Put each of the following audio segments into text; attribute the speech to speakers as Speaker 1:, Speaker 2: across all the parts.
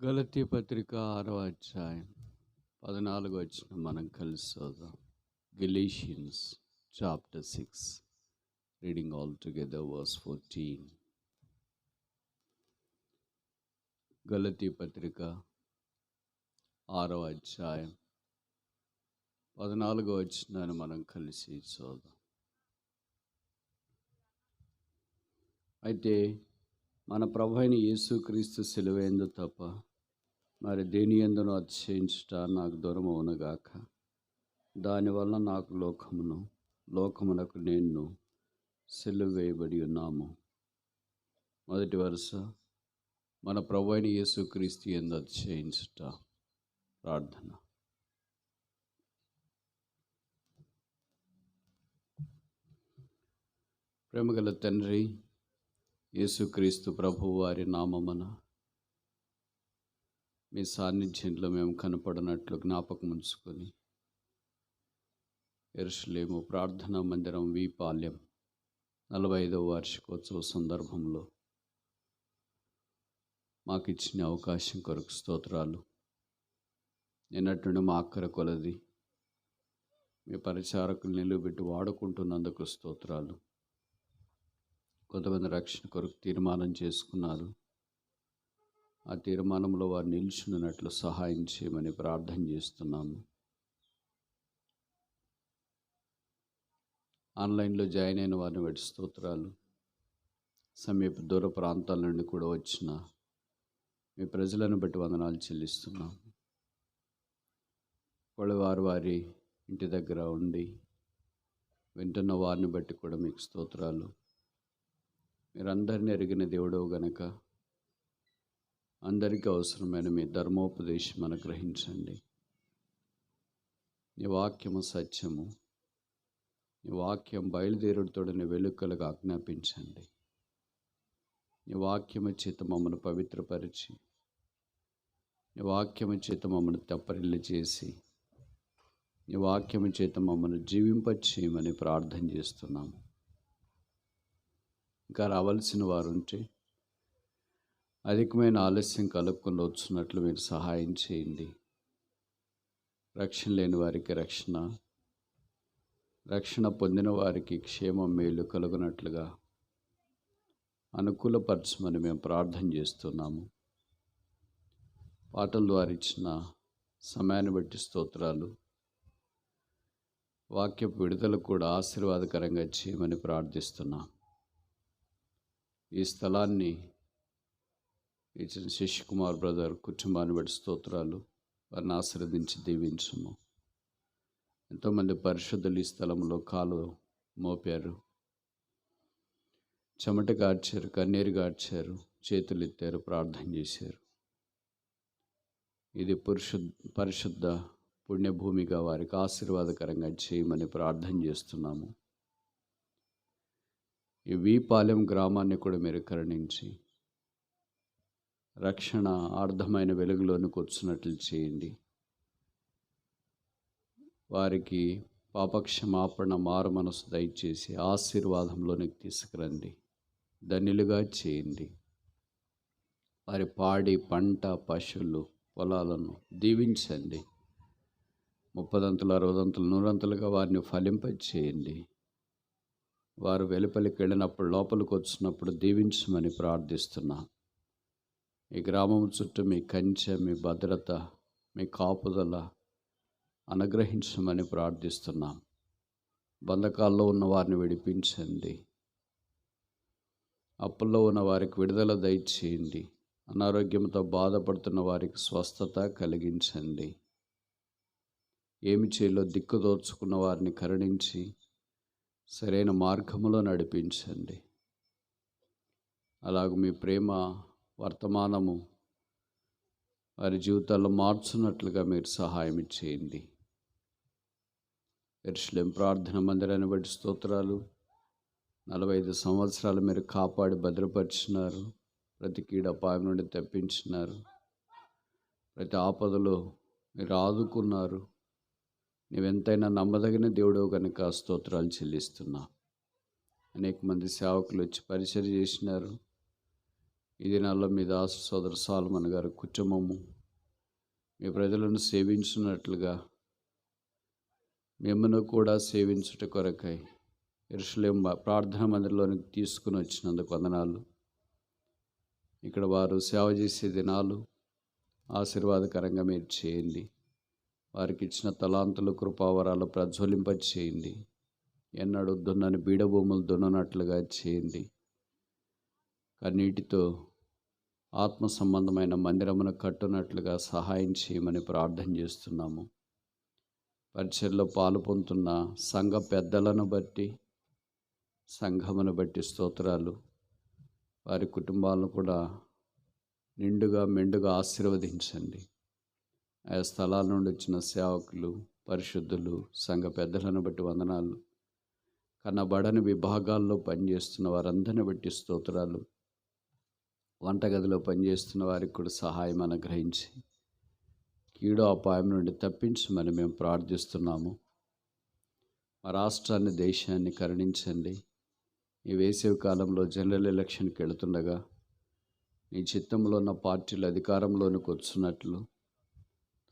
Speaker 1: గలతీ పత్రిక 6వ అధ్యాయం 14వ వచనం మనం కలిసి చదువుదాం. Galatians chapter 6 reading all together verse 14. Galati పత్రిక 6వ అధ్యాయం 14వ వచనాన్ని మనం కలిసి చదువుదాం. అయితే మన ప్రభు అయిన యేసుక్రీస్తు సిలువయందు తప్ప మరి దేని యందును అతిశయించుట నాకు దూరం అవునుగాక. దానివల్ల నాకు లోకమునకు నేను సిలువ వేయబడి ఉన్నాము. మొదటి వరుస, మన ప్రభు అయిన యేసుక్రీస్తు యందు అతిశయించుట. ప్రార్థన. ప్రేమగల తండ్రి, యేసుక్రీస్తు ప్రభువు వారి నామమున మీ సాన్నిధ్యంలో మేము కనపడినట్లు జ్ఞాపకం ఉంచుకొని యెరూషలేము ప్రార్థనా మందిరం వీపాల్యం 45వ వార్షికోత్సవ సందర్భంలో మాకు ఇచ్చిన అవకాశం కొరకు స్తోత్రాలు. నిన్నటి మా అక్కర కొలది మీ పరిచారకులు నిలువబెట్టి వాడుకుంటున్నందుకు స్తోత్రాలు. కొంతమంది రక్షణ కొరకు తీర్మానం చేసుకున్నారు. ఆ తీర్మానంలో వారు నిల్చున్నట్లు సహాయం చేయమని ప్రార్థన చేస్తున్నాము. ఆన్లైన్లో జాయిన్ అయిన వారిని బట్టి స్తోత్రాలు. సమీప దూర ప్రాంతాల నుండి కూడా వచ్చిన మీ ప్రజలను బట్టి వందనాలు చెల్లిస్తున్నాము. వాళ్ళు వారి ఇంటి దగ్గర ఉండి వింటున్న వారిని బట్టి కూడా మీకు స్తోత్రాలు. మీరందరినీ ఎరిగిన దేవుడవు గనక అందరికీ అవసరమైన మీ ధర్మోపదేశం అనుగ్రహించండి. నీ వాక్యము సత్యము, నీ వాక్యం బయలుదేరుడుతోడని వెలుకలుగా ఆజ్ఞాపించండి. నీ వాక్యము చేత మమ్మల్ని పవిత్రపరిచి, నీ వాక్యము చేత మమ్మల్ని తెప్పరిల్లు చేసి, నీ వాక్యము చేత మమ్మల్ని జీవింపచేయమని ప్రార్థన చేస్తున్నాము. ఇంకా రావాల్సిన వారు ఉంటే అధికమైన ఆలస్యం కలుపుకొని వచ్చినట్లు మీరు సహాయం చేయండి. రక్షణ లేని వారికి రక్షణ పొందిన వారికి క్షేమం మేలు కలుగునట్లుగా అనుకూలపరచమని మేము ప్రార్థన చేస్తున్నాము. పాటల ద్వారా ఇచ్చిన సమయాన్ని బట్టి స్తోత్రాలు. వాక్యపు విడుదల కూడా ఆశీర్వాదకరంగా చేయమని ప్రార్థిస్తున్నాం. ఈ స్థలాన్ని ఇచ్చిన శశికుమార్ బ్రదర్ కుటుంబాన్ని బట్టి స్తోత్రాలు. వారిని ఆశీర్వదించి దీవించము. ఎంతోమంది పరిశుద్ధులు ఈ స్థలంలో కాలు మోపారు, చెమట గార్చారు, కన్నీరు గార్చారు, చేతులు ఎత్తారు, ప్రార్థన చేశారు. ఇది పరిశుద్ధ పుణ్యభూమిగా వారికి ఆశీర్వాదకరంగా చేయమని ప్రార్థన చేస్తున్నాము. ఈ వీపాలెం గ్రామాన్ని కూడా మీరు కరుణించి రక్షణ అర్థమైన వెలుగులోనికి వచ్చినట్లు చేయండి. వారికి పాపక్షమాపణ మారు మనసు దయచేసి ఆశీర్వాదంలోనికి తీసుకురండి, ధన్యులుగా చేయండి. వారి పాడి పంట పశువులు పొలాలను దీవించండి. 30 60 100 వారిని ఫలింపచేయండి. వారు వెలుపలికి వెళ్ళినప్పుడు లోపలికి వచ్చినప్పుడు దీవించమని ప్రార్థిస్తున్నా. ఈ గ్రామం చుట్టూ మీ కంచె, మీ భద్రత, మీ కాపుదల అనుగ్రహించమని ప్రార్థిస్తున్నాం. బంధకాల్లో ఉన్న వారిని విడిపించండి. అప్పుల్లో ఉన్న వారికి విడుదల దయచేయండి. అనారోగ్యంతో బాధపడుతున్న వారికి స్వస్థత కలిగించండి. ఏమి చేయాలో దిక్కుదోచుకున్న వారిని కరుణించి సరైన మార్గంలో నడిపించండి. అలాగ మీ ప్రేమ వర్తమానము వారి జీవితాల్లో మార్చున్నట్లుగా మీరు సహాయం చేయండి. యెరూషలేము ప్రార్థన మందిరాన్ని బట్టి స్తోత్రాలు. 45 సంవత్సరాలు మీరు కాపాడి భద్రపరిచినారు. ప్రతి కీడపాయం నుండి తప్పించినారు. ప్రతి ఆపదలో మీరు ఆదుకున్నారు. నీవెంతైనా నమ్మదగిన దేవుడు కనుక స్తోత్రాలు చెల్లిస్తున్నా. అనేక మంది సేవకులు వచ్చి పరిచర్య చేసినారు. ఈ దినాల్లో మీ దాసు సోదరు సాల్మన్ గారి కుటుంబము మీ ప్రజలను సేవించినట్లుగా మిమ్మల్ని కూడా సేవించుట కొరకై యెరూషలేం ప్రార్థనా మందిరంలోనికి తీసుకుని వచ్చినందుకు వందనాలు. ఇక్కడ వారు సేవ చేసే దినాలు ఆశీర్వాదకరంగా మీరు చేయండి. వారికి ఇచ్చిన తలాంతులు కృపావరాలు ప్రజ్వలింప చేయండి. ఎన్నడూ దున్నని బీడభూములు దున్ననట్లుగా చేయండి. కన్నీటితో ఆత్మ సంబంధమైన మందిరమును కట్టునట్లుగా సహాయం చేయమని ప్రార్థన చేస్తున్నాము. పరిచర్లో పాలు పొందుతున్న సంఘ పెద్దలను బట్టి, సంఘమును బట్టి స్తోత్రాలు. వారి కుటుంబాలను కూడా నిండుగా మెండుగా ఆశీర్వదించండి. ఆయా స్థలాల నుండి వచ్చిన సేవకులు, పరిశుద్ధులు, సంఘ పెద్దలను బట్టి వందనాలు. కనబడని విభాగాల్లో పనిచేస్తున్న వారందరిని బట్టి స్తోత్రాలు. వంటగదిలో పనిచేస్తున్న వారికి కూడా సహాయం అనుగ్రహించి కీడు అపాయం నుండి తప్పించమని మేము ప్రార్థిస్తున్నాము. మా రాష్ట్రాన్ని, దేశాన్ని కరుణించండి. ఈ వేసవి కాలంలో జనరల్ ఎలక్షన్కి వెళుతుండగా నీ చిత్తంలో ఉన్న పార్టీలు అధికారంలోనికి వచ్చున్నట్లు,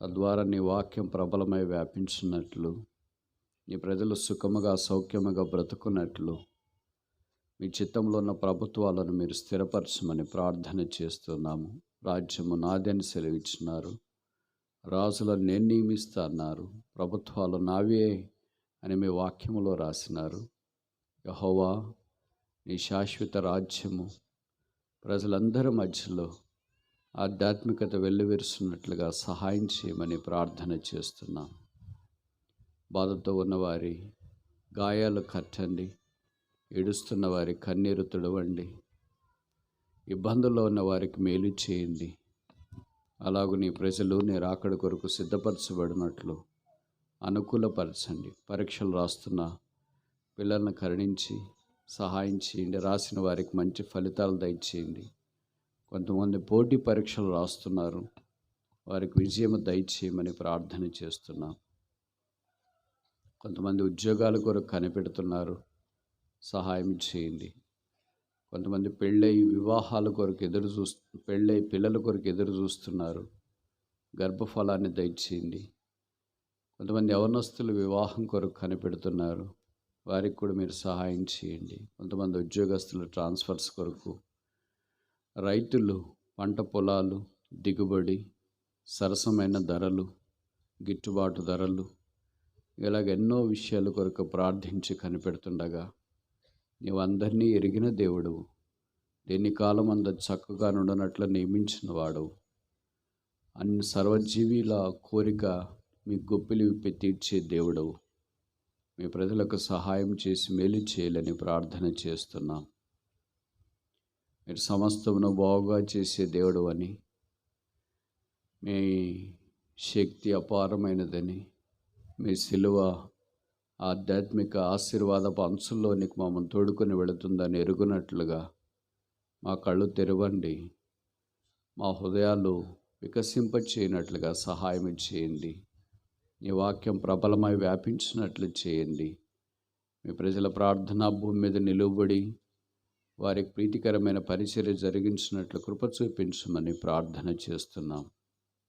Speaker 1: తద్వారా నీ వాక్యం ప్రబలమై వ్యాపించినట్లు, నీ ప్రజలు సుఖముగా సౌఖ్యముగా బ్రతుకున్నట్లు మీ చిత్తంలో ఉన్న ప్రభుత్వాలను మీరు స్థిరపరచమని ప్రార్థన చేస్తున్నాము. రాజ్యము నాదని సెలవిచ్చినారు. రాజులను నేను నియమిస్తా అన్నారు. ప్రభుత్వాలు నావే అని మీ వాక్యములో రాసినారు. యెహోవా, నీ శాశ్వత రాజ్యము ప్రజలందరి మధ్యలో ఆధ్యాత్మికత వెల్లివిరుస్తున్నట్లుగా సహాయం చేయమని ప్రార్థన చేస్తున్నాం. బాధతో ఉన్నవారి గాయాలు కట్టండి. ఏడుస్తున్న వారి కన్నీరు తుడవండి. ఇబ్బందుల్లో ఉన్న వారికి మేలు చేయండి. అలాగూ నీ ప్రజలు నీ రాకడ కొరకు సిద్ధపరచబడినట్లు అనుకూలపరచండి. పరీక్షలు రాస్తున్న పిల్లలను కరుణించి సహాయం చేయండి. రాసిన వారికి మంచి ఫలితాలు దయచేయండి. కొంతమంది పోటీ పరీక్షలు రాస్తున్నారు, వారికి విజయం దయచేయమని ప్రార్థన చేస్తున్నాం. కొంతమంది ఉద్యోగాల కొరకు కనిపెడుతున్నారు, సహాయం చేయండి. కొంతమంది పెళ్ళై వివాహాల కొరకు పెళ్ళై పిల్లల కొరకు ఎదురు చూస్తున్నారు, గర్భఫలాన్ని దయచేయండి. కొంతమంది యవనస్తులు వివాహం కొరకు కనిపెడుతున్నారు, వారికి కూడా మీరు సహాయం చేయండి. కొంతమంది ఉద్యోగస్తులు ట్రాన్స్ఫర్స్ కొరకు, రైతులు పంట పొలాలు దిగుబడి, సరసమైన ధరలు, గిట్టుబాటు ధరలు, ఇలాగ ఎన్నో విషయాల కొరకు ప్రార్థించి కనిపెడుతుండగా నీవు అందరినీ ఎరిగిన దేవుడువు. దేని కాలం అంత చక్కగా నుండనట్లు నియమించిన వాడవు. అన్ని సర్వజీవిల కోరిక మీ గొప్పిలి విప్పి తీర్చే దేవుడవు. మీ ప్రజలకు సహాయం చేసి మేలు చేయాలని ప్రార్థన చేస్తున్నాం. మీరు సమస్తమును బాగుగా చేసే దేవుడు అని, మీ శక్తి అపారమైనదని, మీ సిలువ ఆధ్యాత్మిక ఆశీర్వాదపు అంచుల్లోనికి మమ్మల్ని తోడుకొని వెళుతుందని ఎరుగునట్లుగా మా కళ్ళు తెరవండి. మా హృదయాలు వికసింపచేయనట్లుగా సహాయం చేయండి. నీ వాక్యం ప్రబలమై వ్యాపించినట్లు చేయండి. మీ ప్రజల ప్రార్థన భూమి మీద నిలువబడి వారికి ప్రీతికరమైన పరిచర్య జరిగించినట్లు కృప చూపించమని ప్రార్థన చేస్తున్నాం.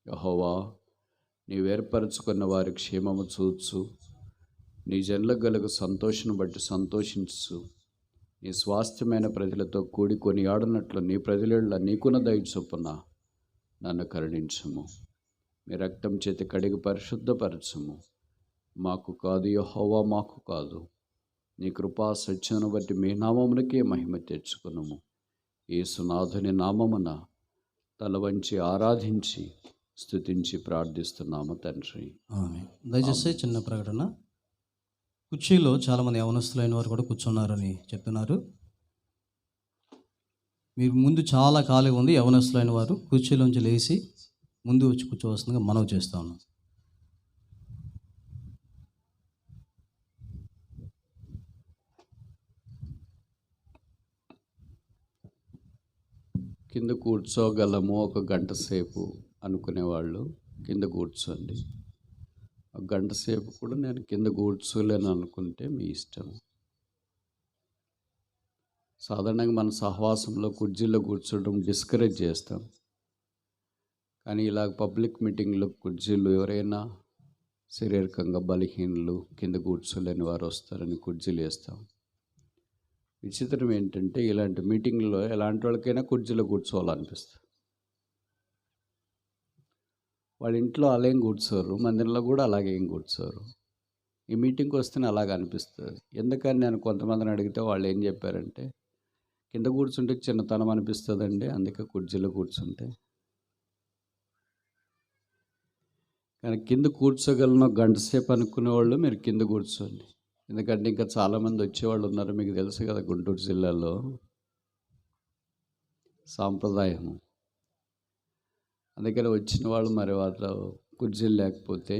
Speaker 1: యెహోవా, నీవు ఏర్పరచుకున్న వారి క్షేమము చూచు. నీ జనులకు గలుగు సంతోషం బట్టి సంతోషించు. నీ స్వాస్థ్యమైన ప్రజలతో కూడి కొనియాడునట్లు నీ ప్రజల నీకున్న దయ చొప్పున నన్ను కరుణించుము. మీ రక్తం చేతి కడిగి పరిశుద్ధపరచుము. మాకు కాదు యెహోవా, మాకు కాదు, నీ కృపా సత్యమును బట్టి మీ నామమునకే మహిమ తెచ్చుకునుము. యేసునాథుని నామమున తల వంచి ఆరాధించి స్తుతించి ప్రార్థిస్తున్నాము తండ్రి.
Speaker 2: ఆమేన్. దయచేసి చిన్న ప్రకటన. కుర్చీలో చాలామంది యవనస్తులైన వారు కూడా కూర్చున్నారని చెప్తున్నారు. మీరు ముందు చాలా ఖాళీ ఉంది. యవనస్తులైన వారు కుర్చీలోంచి లేచి ముందు వచ్చి కూర్చోవలసిందిగా మనవి చేస్తాను.
Speaker 1: కింద కూర్చోగలము ఒక గంట సేపు అనుకునేవాళ్ళు కింద కూర్చోండి. ఒక గంట సేపు కూడా నేను కింద కూర్చోలేను అనుకుంటే మీ ఇష్టం. సాధారణంగా మన సహవాసంలో కుర్చీలో కూర్చోవడం డిస్కరేజ్ చేస్తాం. కానీ ఇలా పబ్లిక్ మీటింగ్లో కుర్చీలు ఎవరైనా శారీరకంగా బలహీనులు కింద కూర్చోలేని వారు వస్తారని కుర్చీలు వేస్తాం. విచిత్రం ఏంటంటే ఇలాంటి మీటింగ్లో ఎలాంటి వాళ్ళకైనా కుర్చీలో కూర్చోవాలనిపిస్తుంది. వాళ్ళ ఇంట్లో అలాగేం కూర్చోరు, మందిరంలో కూడా అలాగేం కూర్చోరు. ఈ మీటింగ్కి వస్తేనే అలాగ అనిపిస్తుంది. ఎందుకని నేను కొంతమందిని అడిగితే వాళ్ళు ఏం చెప్పారంటే, కింద కూర్చుంటే చిన్నతనం అనిపిస్తుందండి, అందుకే కుర్చీలో కూర్చుంటే. కానీ కింద కూర్చోగలను గంట సేపు అనుకునే వాళ్ళు మీరు కింద కూర్చోండి. ఎందుకంటే ఇంకా చాలామంది వచ్చేవాళ్ళు ఉన్నారు. మీకు తెలుసు కదా, గుంటూరు జిల్లాలో సాంప్రదాయం. అందుకని వచ్చిన వాళ్ళు మరి వాళ్ళు కుర్చీలు లేకపోతే,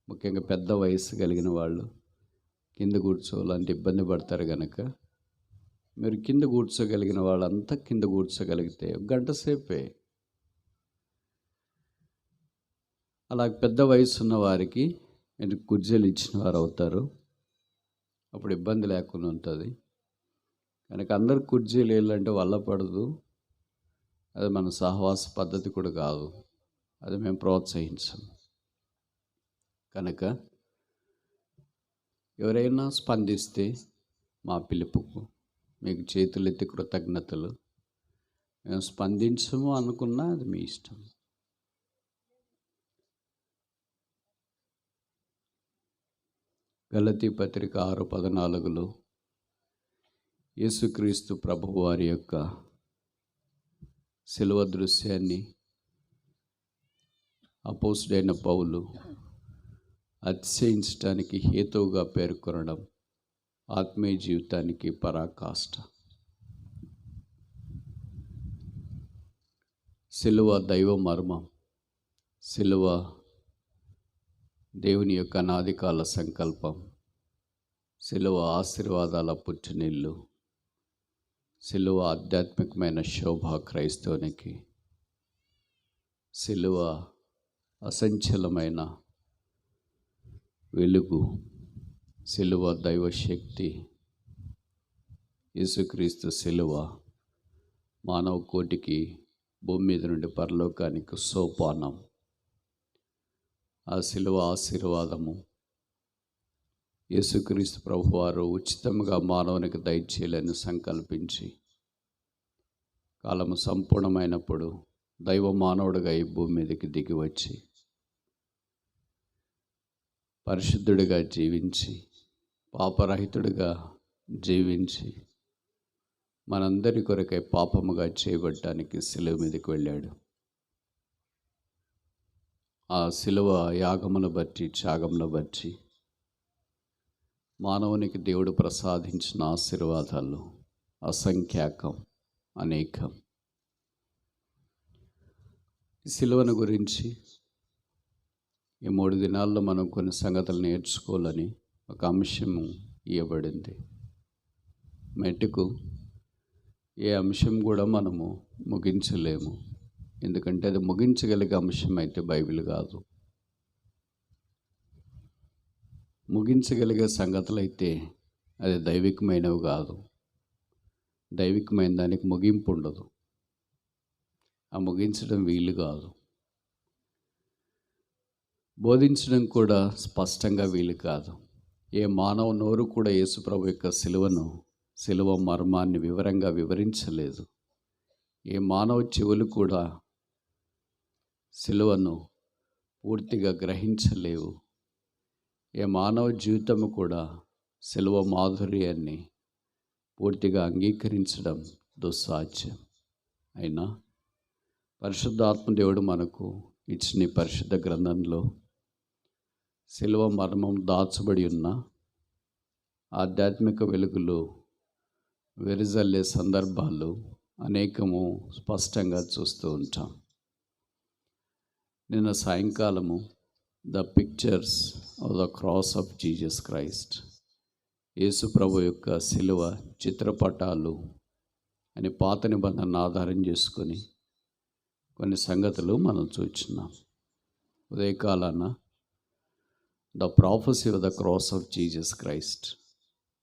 Speaker 1: ముఖ్యంగా పెద్ద వయసు కలిగిన వాళ్ళు కింద కూర్చోవాలంటే ఇబ్బంది పడతారు కనుక మీరు కింద కూర్చోగలిగిన వాళ్ళంతా కింద కూర్చోగలిగితే గంట సేపే. అలా పెద్ద వయసు ఉన్న వారికి మీరు కుర్చీలు ఇచ్చిన వారు అవుతారు. అప్పుడు ఇబ్బంది లేకుండా ఉంటుంది. కనుక అందరు కుర్చీలు వెళ్ళాలంటే వల్ల పడదు. అది మన సహవాస పద్ధతి కూడా కాదు. అది మేము ప్రోత్సహించాం. కనుక ఎవరైనా స్పందిస్తే మా పిలుపుకు మీకు చేతులెత్తి కృతజ్ఞతలు. మేము స్పందించము అనుకున్నా అది మీ ఇష్టం. గలతీ పత్రిక 6:14 యేసుక్రీస్తు ప్రభువు వారి యొక్క శిలువ దృశ్యాన్ని అపోస్తుడైన పౌలు అతిశయించడానికి హేతువుగా పేర్కొనడం ఆత్మీయ జీవితానికి పరాకాష్ట. శిలువ దైవ మర్మం. శిలువ దేవుని యొక్క అనాదికాల సంకల్పం. శిలువ ఆశీర్వాదాల పుట్టినిల్లు. శిలువ ఆధ్యాత్మికమైన శోభ క్రైస్తవునికి. శిలువ అసంచలమైన వెలుగు. శిలువ దైవశక్తి. యేసుక్రీస్తు శిలువ మానవ కోటికి భూమి మీద నుండి పరలోకానికి సోపానం. ఆ శిలువ ఆశీర్వాదము యేసుక్రీస్తు ప్రభువారు ఉచితంగా మానవునికి దయచేయాలని సంకల్పించి కాలము సంపూర్ణమైనప్పుడు దైవ మానవుడిగా ఈ భూమి మీదకి దిగి వచ్చి పరిశుద్ధుడిగా జీవించి పాపరహితుడిగా జీవించి మనందరి కొరకై పాపముగా చేయబడటానికి శిలువ మీదకి వెళ్ళాడు. ఆ శిలువ యాగమును బట్టి త్యాగమును బట్టి మానవునికి దేవుడు ప్రసాదించిన ఆశీర్వాదాలు అసంఖ్యాకం, అనేకం. ఈ శిలువను గురించి ఈ 3 దినాల్లో మనం కొన్ని సంగతులు నేర్చుకోవాలని ఒక అంశము ఇవ్వబడింది. మెట్టుకు ఏ అంశం కూడా మనము ముగించలేము. ఎందుకంటే అది ముగించగలిగే అంశం అయితే బైబిల్ కాదు. ముగించగలిగే సంగతులు అయితే అది దైవికమైనవి కాదు. దైవికమైన దానికి ముగింపు ఉండదు. ఆ ముగించడం వీలు కాదు. బోధించడం కూడా స్పష్టంగా వీలు కాదు. ఏ మానవ నోరు కూడా యేసుప్రభు యొక్క శిలువ మర్మాన్ని వివరంగా వివరించలేదు. ఏ మానవ చెవులు కూడా శిలువను పూర్తిగా గ్రహించలేవు. ఏ మానవ జీవితము కూడా శిలువ మాధుర్యాన్ని పూర్తిగా అంగీకరించడం దుస్సాధ్యం. అయినా పరిశుద్ధాత్మ దేవుడు మనకు ఇచ్చిన పరిశుద్ధ గ్రంథంలో శిలువ మర్మం దాచబడి ఉన్న ఆధ్యాత్మిక వెలుగులు వెరిజల్లే సందర్భాలు అనేకము స్పష్టంగా చూస్తూ ఉంటాం. నిన్న సాయంకాలము the pictures of the cross of Jesus Christ, Yesu ప్రభు యొక్క శిలువ చిత్రపటాలు అని పాత నిబంధనను ఆధారం చేసుకొని కొన్ని సంగతులు మనం చూస్తున్నాం. ఉదయకాలాన the prophecy of the cross of Jesus Christ,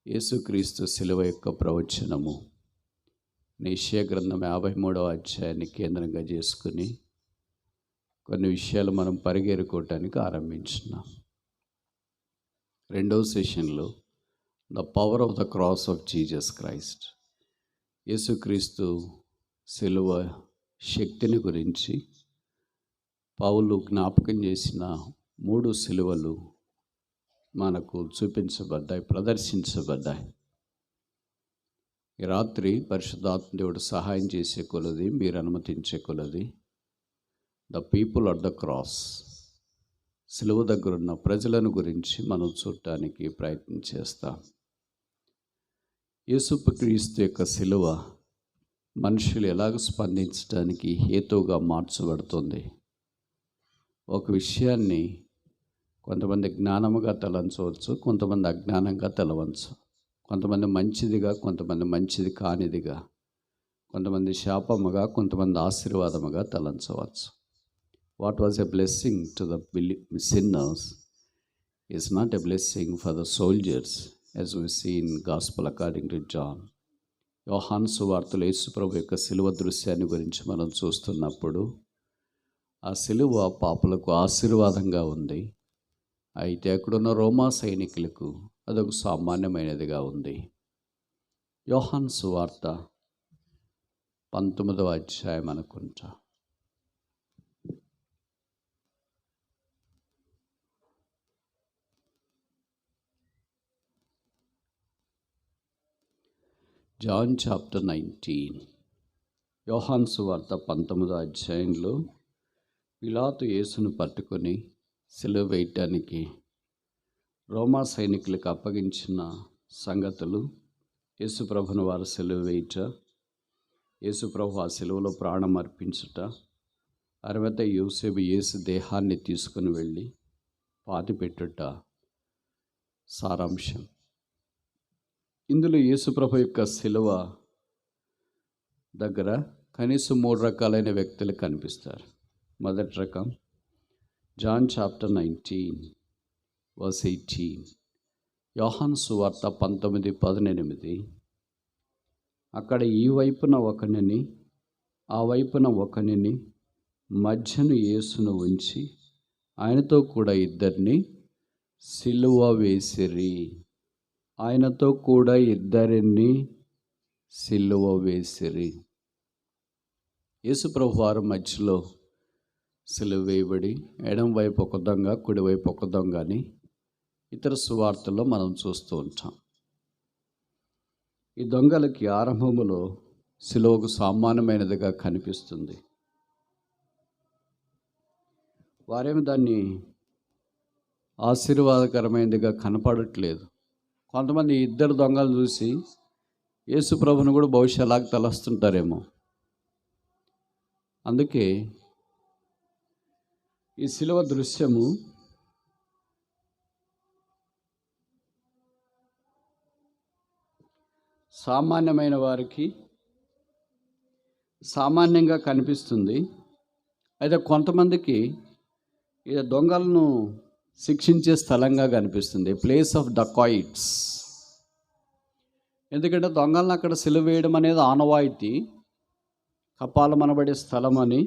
Speaker 1: Yesukristu శిలువ యొక్క ప్రవచనము యెషయా గ్రంథం 53వ అధ్యాయాన్ని కేంద్రంగా చేసుకుని కొన్ని విషయాలు మనం పరిగెరుకోవటానికి ఆరంభించున్నాం. రెండవ సెషన్లో the power of the cross of Jesus Christ, Yesukristu శిలువ శక్తిని గురించి పౌలు జ్ఞాపకం చేసిన 3 శిలువలు మనకు చూపించబడ్డాయి, ప్రదర్శించబడ్డాయి. ఈ రాత్రి పరిశుద్ధాత్మ దేవుడు సహాయం చేసే కొలది, మీరు అనుమతించే కొలది the people at the cross, శిలువ దగ్గర ఉన్న ప్రజలను గురించి మనం చూడటానికి ప్రయత్నం చేస్తాం. యేసుక్రీస్తు యొక్క శిలువ మనుషులు ఎలాగ స్పందించడానికి హేతువుగా మార్చబడుతుంది. ఒక విషయాన్ని కొంతమంది జ్ఞానముగా తలంచవచ్చు, కొంతమంది అజ్ఞానంగా తలవచ్చు. కొంతమంది మంచిదిగా, కొంతమంది మంచిది కానిదిగా, కొంతమంది శాపముగా, కొంతమంది ఆశీర్వాదముగా తలంచవచ్చు. What was a blessing to the sinners is not a blessing for the soldiers, as we see in gospel according to John. Yohanu సువార్తలో యేసు ప్రభు యొక్క శిలువ దృశ్యాన్ని గురించి మనం చూస్తున్నప్పుడు ఆ శిలువ పాపులకు ఆశీర్వాదంగా ఉంది. అయితే అక్కడున్న రోమా సైనికులకు అదొక సామాన్యమైనదిగా ఉంది. యోహాను సువార్త 19వ అధ్యాయం అనుకుంటా. John chapter 19. యోహాను సువార్త 19వ అధ్యాయంలో పిలాతు యేసును పట్టుకొని సిలువ వేయటానికి రోమా సైనికులకు అప్పగించిన సంగతులు, యేసుప్రభును వారు సిలువ వేయుట, యేసుప్రభు ఆ సిలువలో ప్రాణం అర్పించుట, తర్వాత యోసేపు యేసు దేహాన్ని తీసుకుని వెళ్ళి పాతిపెట్టుట సారాంశం. ఇందులో యేసుప్రభు యొక్క సిలువ దగ్గర కనీసం 3 రకాలైన వ్యక్తులు కనిపిస్తారు. మొదటి రకం జాన్ చాప్టర్ 19 వర్స్ 18. యోహాను సువార్త 19:18. అక్కడ ఈ వైపున ఒకనిని, ఆ వైపున ఒకనిని, మధ్యను యేసును ఉంచి ఆయనతో కూడా 2 సిలువ వేసిరి. ఆయనతో కూడా 2 సిలువ వేసిరి. యేసుప్రభు వారు మధ్యలో సిలువ వేయబడి, ఎడం వైపు ఒక దొంగ, కుడివైపు ఒక దొంగ అని ఇతర సువార్తల్లో మనం చూస్తూ ఉంటాం. ఈ దొంగలకి ఆరంభములో సిలువకు సామాన్యమైనదిగా కనిపిస్తుంది. వారేమి దాన్ని ఆశీర్వాదకరమైనదిగా కనపడట్లేదు. కొంతమంది 2 దొంగలు చూసి యేసు ప్రభును కూడా బహుశా అలాగ తలస్తుంటారేమో. అందుకే ఈ సిలువ దృశ్యము సామాన్యమైన వారికి సామాన్యంగా కనిపిస్తుంది. అయితే కొంతమందికి ఇది దొంగలను శిక్షించే స్థలంగా కనిపిస్తుంది, ప్లేస్ ఆఫ్ డకాయిట్స్. ఎందుకంటే దొంగలను అక్కడ సిలువ వేయడం అనేది ఆనవాయితీ. కపాలం అనబడే స్థలం అని,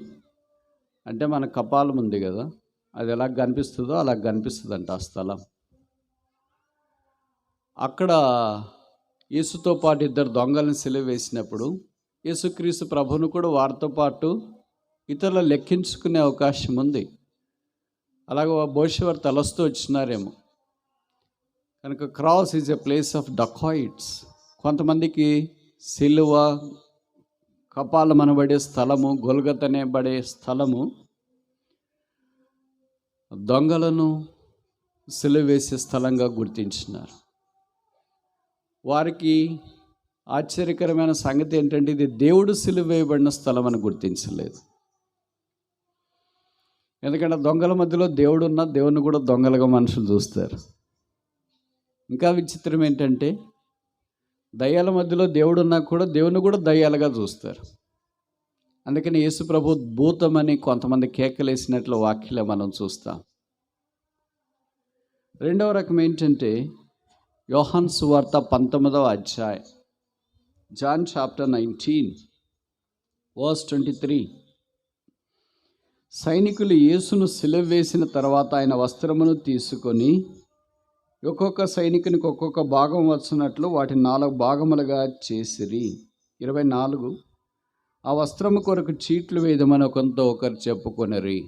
Speaker 1: అంటే మన కపాలం ఉంది కదా, అది ఎలా కనిపిస్తుందో అలా కనిపిస్తుందంట ఆ స్థలం. అక్కడ యేసుతో పాటు 2 దొంగలను సిలువ వేసినప్పుడు యేసుక్రీస్తు ప్రభువును కూడా వారితో పాటు ఇతరులు లెక్కించుకునే అవకాశం ఉంది. అలాగే బహుశా వారు తలస్తూ వచ్చినారేమో. కనుక cross is a place of dacoits. కొంతమందికి సిలువ, కపాలం అనబడే స్థలము, గొల్గొత అనబడే స్థలము దొంగలను సిలువ వేసే స్థలంగా గుర్తించినారు. వారికి ఆశ్చర్యకరమైన సంగతి ఏంటంటే ఇది దేవుడు సిలువ వేయబడిన స్థలం అని గుర్తించలేదు. ఎందుకంటే దొంగల మధ్యలో దేవుడు ఉన్న, దేవుని కూడా దొంగలుగా మనుషులు చూస్తారు. ఇంకా విచిత్రం ఏంటంటే దయ్యాల మధ్యలో దేవుడు ఉన్నా కూడా దేవుని కూడా దయ్యాలుగా చూస్తారు. అందుకని యేసు ప్రభు భూతమని కొంతమంది కేకలేసినట్లు వాక్యలే మనం చూస్తాం. రెండవ రకం ఏంటంటే యోహాను సువార్త 19వ అధ్యాయం, జాన్ చాప్టర్ 19 వర్స్ 23. సైనికులు యేసును సిలువ వేసిన తర్వాత ఆయన వస్త్రమును తీసుకొని ఒక్కొక్క సైనికునికి ఒక్కొక్క భాగం వచ్చినట్లు వాటిని 4 భాగములుగా చేసిరి. 24. ఆ వస్త్రము కొరకు చీట్లు వేయదమని ఒకరు చెప్పుకొనిరి.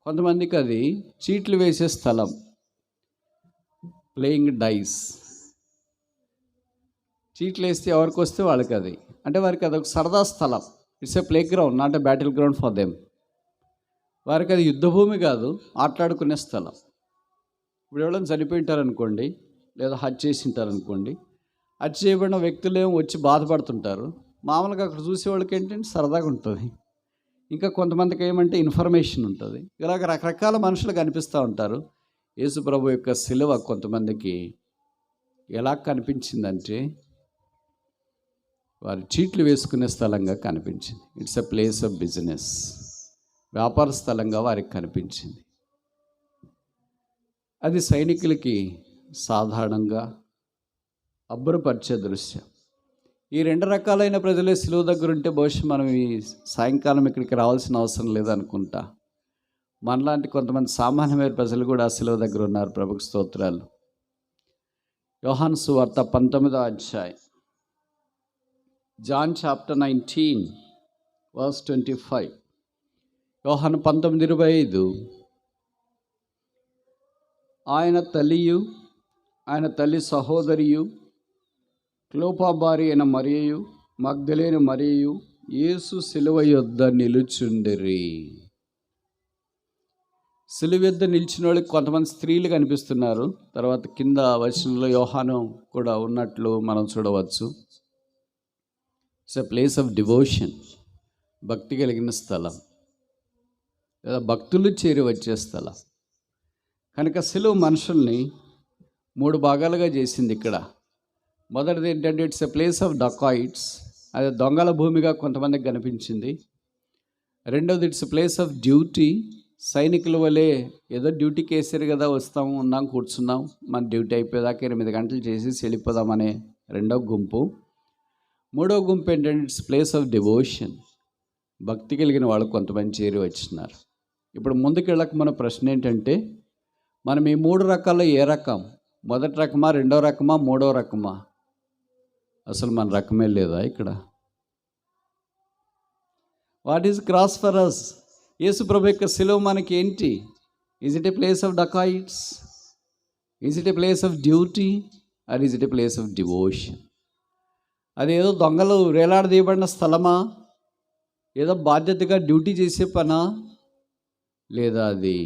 Speaker 1: కొంతమందికి అది చీట్లు వేసే స్థలం, ప్లేయింగ్ డైస్. చీట్లు వేస్తే ఎవరికి వస్తే వాళ్ళకి అది, అంటే వారికి అదొక సరదా స్థలం. It's a play ground, not a battle ground for them. వారికి అది యుద్ధభూమి కాదు, ఆటలాడుకునే స్థలం. ఇప్పుడు ఎవరైనా చనిపోయి ఉంటారనుకోండి, లేదా హత్య చేసి ఉంటారనుకోండి, హత్య చేయబడిన వ్యక్తులేమో వచ్చి బాధపడుతుంటారు. మామూలుగా అక్కడ చూసేవాళ్ళకి ఏంటంటే సరదాగా ఉంటుంది. ఇంకా కొంతమందికి ఏమంటే ఇన్ఫర్మేషన్ ఉంటుంది. ఇలాగ రకరకాల మనుషులు కనిపిస్తూ ఉంటారు. యేసు ప్రభు యొక్క సిలువ కొంతమందికి ఎలా కనిపించిందంటే వారి చీట్లు వేసుకునే స్థలంగా కనిపించింది. It's a place of business, వ్యాపార స్థలంగా వారికి కనిపించింది. అది సైనికులకి సాధారణంగా అబ్బురపరిచే దృశ్యం. ఈ 2 రకాలైన ప్రజలే సిలువ దగ్గర ఉంటే బహుశా మనం ఈ సాయంకాలం ఇక్కడికి రావాల్సిన అవసరం లేదనుకుంటా. మనలాంటి కొంతమంది సామాన్యమైన ప్రజలు కూడా ఆ సిలువ దగ్గర ఉన్నారు. ప్రభుకి స్తోత్రాలు. యోహాను సువార్త 19వ అధ్యాయం, జాన్ చాప్టర్ 19 వర్స్ 25. యోహాను 19:25. ఆయన తల్లియు ఆయన తల్లి సహోదరియు క్లోపా భార్య అయిన మరియయు మగ్దలేని మరియయు యేసు సిలువ యొద్ద నిలుచుండిరి. సిలువ యొద్ద నిలిచిన వాళ్ళకి కొంతమంది స్త్రీలు కనిపిస్తున్నారు. తర్వాత కింద వచనంలో యోహాను కూడా ఉన్నట్లు మనం చూడవచ్చు. It's a place of devotion, భక్తి కలిగిన స్థలం, లేదా భక్తులు చేరి వచ్చే స్థలం. కనుక సిలువ మనుషుల్ని 3 భాగాలుగా చేసింది. ఇక్కడ మొదటిది ఏంటంటే ఇట్స్ ఎ ప్లేస్ ఆఫ్ డకాయిట్స్, అది దొంగల భూమిగా కొంతమందికి కనిపించింది. రెండవది it's a place of duty, సైనికుల వలె ఏదో డ్యూటీకి వేసారు కదా, వస్తాం ఉన్నాం కూర్చున్నాం, మన డ్యూటీ అయిపోయేదాకా 8 గంటలు చేసి వెళ్ళిపోదామనే రెండవ గుంపు. మూడవ గుంపు ఏంటంటే ఇట్స్ ప్లేస్ ఆఫ్ డివోషన్, భక్తి కలిగిన వాళ్ళు కొంతమంది చేరి వచ్చినారు. ఇప్పుడు ముందుకెళ్ళక మన ప్రశ్న ఏంటంటే, మనం ఈ 3 రకాల్లో ఏ రకం? మొదటి రకమా, రెండవ రకమా, మూడవ రకమా? అసలు మన రకమే లేదా ఇక్కడ? What is cross for us? Yesu ప్రభు యొక్క సిలువ మనకి ఏంటి? Is it a place of dacoits? Is it a place of duty? Or is it a place of devotion? అదేదో దొంగలు వేలాడదీయబడిన స్థలమా? ఏదో బాధ్యతగా డ్యూటీ చేసే పనా? లేదా అది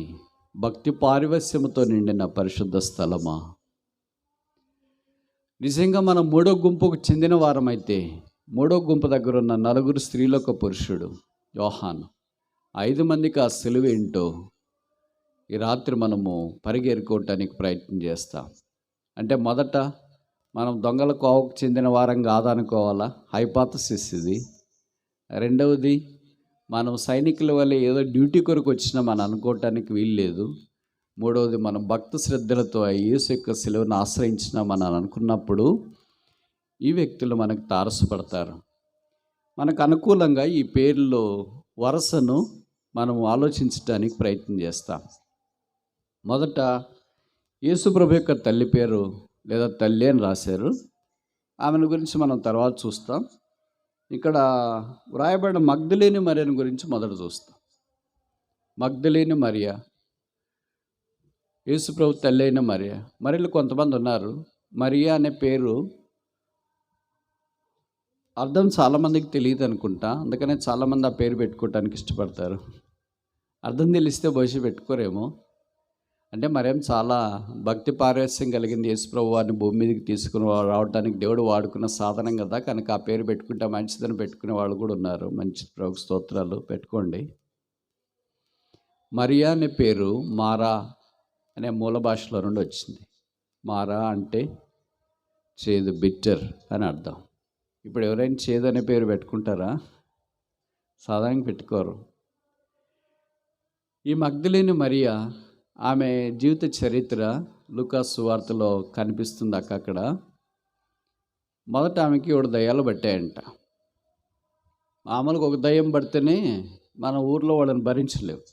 Speaker 1: భక్తి పారివస్యముతో నిండిన పరిశుద్ధ స్థలమా? నిజంగా మనం 3వ గుంపుకు చెందిన వారమైతే, 3వ గుంపు దగ్గర ఉన్న 4 స్త్రీలు, ఒక పురుషుడు యోహాను, 5 మందికి ఆ సిలువ ఏంటో ఈ రాత్రి మనము పరిగెరుకోవటానికి ప్రయత్నం చేస్తాం. అంటే మొదట మనం దొంగల కోవకు చెందిన వారం కాదనుకోవాలా, హైపోథసిస్ ఇది. రెండవది, మనం సైనికుల వల్ల ఏదో డ్యూటీ కొరకు వచ్చినా మనం అనుకోవటానికి వీల్లేదు. మూడవది, మనం భక్తి శ్రద్ధలతో యేసు యొక్క సిలువను ఆశ్రయించినామని అనుకున్నప్పుడు ఈ వ్యక్తులు మనకు తారసపడతారు. మనకు అనుకూలంగా ఈ పేర్లో వరుసను మనం ఆలోచించడానికి ప్రయత్నం చేస్తాం. మొదట యేసు ప్రభు యొక్క తల్లి పేరు లేదా తల్లి అని రాశారు. ఆమెను గురించి మనం తర్వాత చూస్తాం. ఇక్కడ వ్రాయబడిన మగ్దలేని మరియను గురించి మొదట చూస్తాం. మగ్దలేని మరియ, యేసు ప్రభు తల్లి అయిన మరియ. మరియలు కొంతమంది ఉన్నారు. మరియా అనే పేరు అర్థం చాలామందికి తెలియదు అనుకుంటా, అందుకనే చాలామంది ఆ పేరు పెట్టుకోవటానికి ఇష్టపడతారు. అర్థం తెలిస్తే బహుశా పెట్టుకోరేమో. అంటే మరేం చాలా భక్తి పారవస్యం కలిగింది. యేసు ప్రభు వారిని భూమి మీదకి తీసుకుని రావడానికి దేవుడు వాడుకున్న సాధనం కదా, కనుక ఆ పేరు పెట్టుకుంటే మంచిదని పెట్టుకునే వాళ్ళు కూడా ఉన్నారు. మంచి ప్రభు స్తోత్రాలు, పెట్టుకోండి. మరియా అనే పేరు మారా అనే మూల భాషలో నుండి వచ్చింది. మారా అంటే చేదు, బిట్టర్ అని అర్థం. ఇప్పుడు ఎవరైనా చేదు అనే పేరు పెట్టుకుంటారా? సాధారణంగా పెట్టుకోరు. ఈ మగ్దలేని మరియా, ఆమె జీవిత చరిత్ర లూకా సువార్తలో కనిపిస్తుంది. అక్కడ మొదట ఆమెకి 7 దయ్యాలు పట్టాయంట. మామూలుగా ఒక దయ్యం పడితేనే మన ఊర్లో వాళ్ళని భరించలేవు.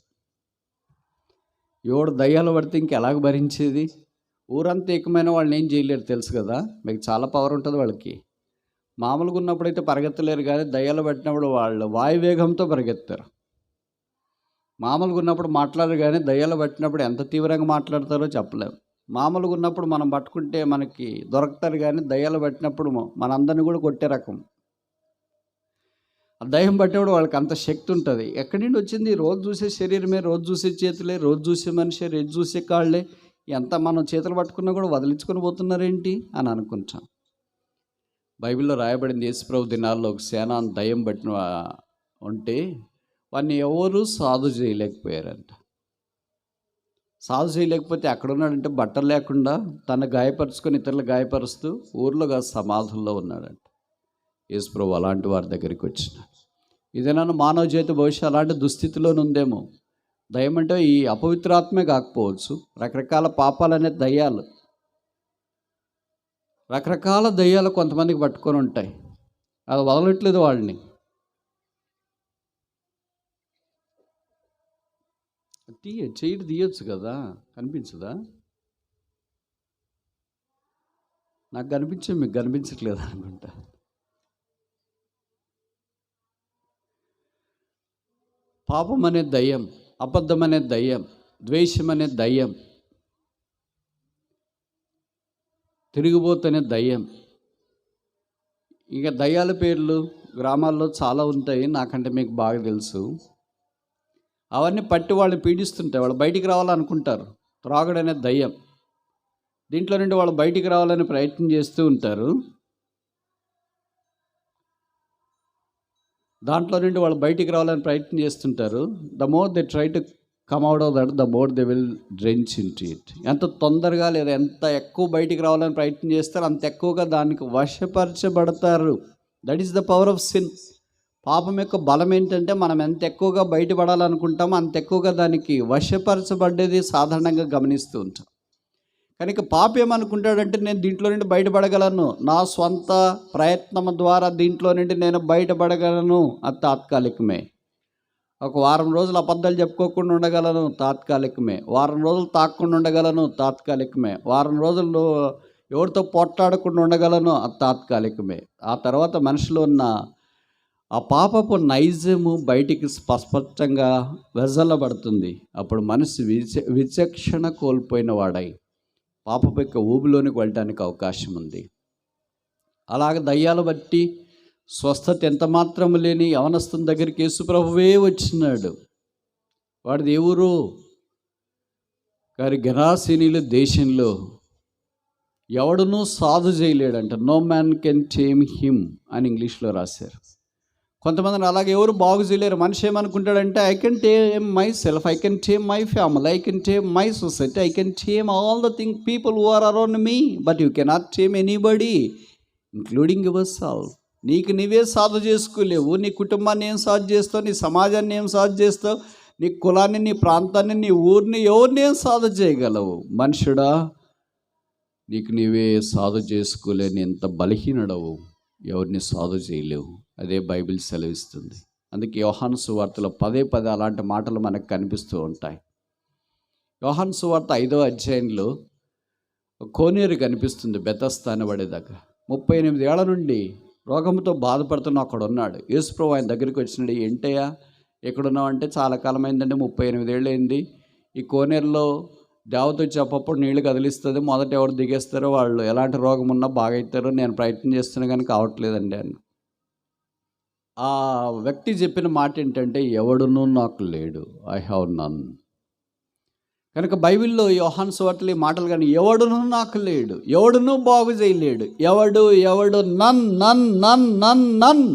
Speaker 1: ఏడు దయ్యాలు పడితే ఇంకెలాగ భరించేది? ఊరంతా ఏకమైన వాళ్ళని ఏం చేయలేరు తెలుసు కదా, మీకు చాలా పవర్ ఉంటుంది వాళ్ళకి. మామూలుగా ఉన్నప్పుడైతే పరిగెత్తలేరు, కానీ దయ్యాలు పట్టినప్పుడు వాళ్ళు వాయువేగంతో పరిగెత్తారు. మామూలుగా ఉన్నప్పుడు మాట్లాడరు, కానీ దయ్యాలు పట్టినప్పుడు ఎంత తీవ్రంగా మాట్లాడతారో చెప్పలేము. మామూలుగా ఉన్నప్పుడు మనం పట్టుకుంటే మనకి దొరకతారు, కానీ దయ్యాలు పట్టినప్పుడు మనందరినీ కూడా కొట్టే రకం. ఆ దయ్యం పట్టినప్పుడు వాళ్ళకి అంత శక్తి ఉంటుంది. ఎక్కడి నుండి వచ్చింది? రోజు చూసే శరీరమే, రోజు చూసే చేతులే, రోజు చూసే మనిషి, రోజు చూసే కాళ్ళే, ఎంత మనం చేతులు పట్టుకున్నా కూడా వదిలించుకొని పోతున్నారేంటి అని అనుకుంటాం. బైబిల్లో రాయబడింది, యేసుప్రభు దినాల్లో ఒక సేన దయ్యం పట్టిన ఉంటే వాడిని ఎవరు సాధు చేయలేకపోయారంట. సాధు చేయలేకపోతే ఎక్కడ ఉన్నాడంటే బట్టలు లేకుండా తను గాయపరుచుకొని ఇతరులు గాయపరుస్తూ ఊర్లో సమాధుల్లో ఉన్నాడంట. యేసుప్రభు అలాంటి వారి దగ్గరికి వచ్చినాడు. ఇదేనా మానవ చేతి భవిష్యత్తు అలాంటి దుస్థితిలోనే ఉందేమో. దయ్యం అంటే ఈ అపవిత్రాత్మే కాకపోవచ్చు, రకరకాల పాపాలనే దయ్యాలు, రకరకాల దయ్యాలు కొంతమందికి పట్టుకొని ఉంటాయి. అది వదలట్లేదు వాళ్ళని. తీయొచ్చు కదా, కనిపించదా? నాకు కనిపించే, మీకు కనిపించట్లేదు అనుకుంటా. పాపం అనే దయ్యం, అబద్ధం అనే దయ్యం, ద్వేషం అనే దయ్యం, తిరిగిపోతనే దయ్యం. ఇక దయ్యాల పేర్లు గ్రామాల్లో చాలా ఉంటాయి, నాకంటే మీకు బాగా తెలుసు. అవన్నీ పట్టి వాళ్ళని పీడిస్తుంటాయి. వాళ్ళు బయటికి రావాలనుకుంటారు. త్రాగుడనే దయ్యం, దీంట్లో నుండి వాళ్ళు బయటికి రావాలని ప్రయత్నం చేస్తూ ఉంటారు. దాంట్లో నుండి వాళ్ళు బయటికి రావాలని ప్రయత్నం చేస్తుంటారు. The more they try to come out of that, the more they will drench in to it. ఎంత తొందరగా లేదా ఎంత ఎక్కువ బయటికి రావాలని ప్రయత్నం చేస్తారో అంత ఎక్కువగా దానికి వశపరచబడతారు. That is the power of sin. పాపం యొక్క బలం ఏంటంటే మనం ఎంత ఎక్కువగా బయటపడాలనుకుంటామో అంత ఎక్కువగా దానికి వశపరచబడ్డేది సాధారణంగా గమనిస్తూ ఉంటాం. కనుక పాపం ఏమనుకుంటాడంటే, నేను దీంట్లో నుండి బయటపడగలను, నా స్వంత ప్రయత్నం ద్వారా దీంట్లో నుండి నేను బయటపడగలను, అది తాత్కాలికమే. ఒక వారం రోజులు అబద్ధాలు చెప్పుకోకుండా ఉండగలను, తాత్కాలికమే. వారం రోజులు తాక్కుండా ఉండగలను, తాత్కాలికమే. వారం రోజులు ఎవరితో పోట్లాడకుండా ఉండగలను, అది తాత్కాలికమే. ఆ తర్వాత మనిషిలో ఉన్న ఆ పాపపు నైజము బయటికి స్పష్టంగా వెదజల్లబడుతుంది. అప్పుడు మనసు విచక్షణ కోల్పోయిన వాడై పాపపు యొక్క ఊబిలోనికి వెళ్ళడానికి అవకాశం ఉంది. అలాగ దయ్యాలు బట్టి స్వస్థత ఎంత మాత్రము లేని యవనస్తుని దగ్గరికి యేసుప్రభువే వచ్చినాడు. వాడిది ఏ ఊరు? గారి గెరాసీనీల దేశంలో. ఎవడునూ సాధు చేయలేడంట. No man can tame him అని ఇంగ్లీష్లో రాశారు. కొంతమందిని అలాగే ఎవరు బాగు చేయలేరు. మనిషి ఏమనుకుంటాడంటే, I can tame myself, I can tame my family, I can tame my society, I can tame all the thing people who are around me, but you cannot tame anybody including yourself. నీకు నీవే సాధు చేసుకోలేవు. నీ కుటుంబాన్ని ఏం సాధు చేస్తావు? నీ సమాజాన్ని ఏం సాధు చేస్తావు? నీ కులాన్ని, నీ ప్రాంతాన్ని, నీ ఊరిని, ఎవరిని ఏం సాధు చేయగలవు? మనుషుడా, నీకు నీవే సాధు చేసుకోలేని ఎంత బలహీనుడవు, ఎవరిని సాధు చేయలేవు. అదే బైబిల్ సెలవిస్తుంది. అందుకే యోహాను సువార్తలో పదే పదే అలాంటి మాటలు మనకు కనిపిస్తూ ఉంటాయి. యోహాను సువార్త 5వ అధ్యాయంలో కోనేరు కనిపిస్తుంది, బెతస్దా అనబడే దగ్గర. 38 ఏళ్ల నుండి రోగంతో బాధపడుతున్న అక్కడ ఉన్నాడు. యేసుప్రభు ఆయన దగ్గరికి వచ్చినాడు. ఏంటయ్యా ఎక్కడున్నావు అంటే, చాలా కాలం అయిందంటే 38 ఏళ్ళు అయింది. ఈ కోనేరులో దేవత వచ్చి అప్పప్పుడు నీళ్లు కదిలిస్తుంది. మొదట ఎవరు దిగేస్తారో వాళ్ళు ఎలాంటి రోగం ఉన్నా బాగా అవుతారో నేను ప్రయత్నం చేస్తున్నా కానీ కావట్లేదండి అని. ఆ వ్యక్తి చెప్పిన మాట ఏంటంటే, ఎవడునూ నాకు లేడు, ఐ హ్యావ్ నన్. కనుక బైబిల్లో యోహాను సువార్తలో ఈ మాటలు కానీ, ఎవడునూ నాకు లేడు, ఎవడునూ బాగు చేయలేడు, ఎవడు నన్ నన్ నన్ నన్ నన్.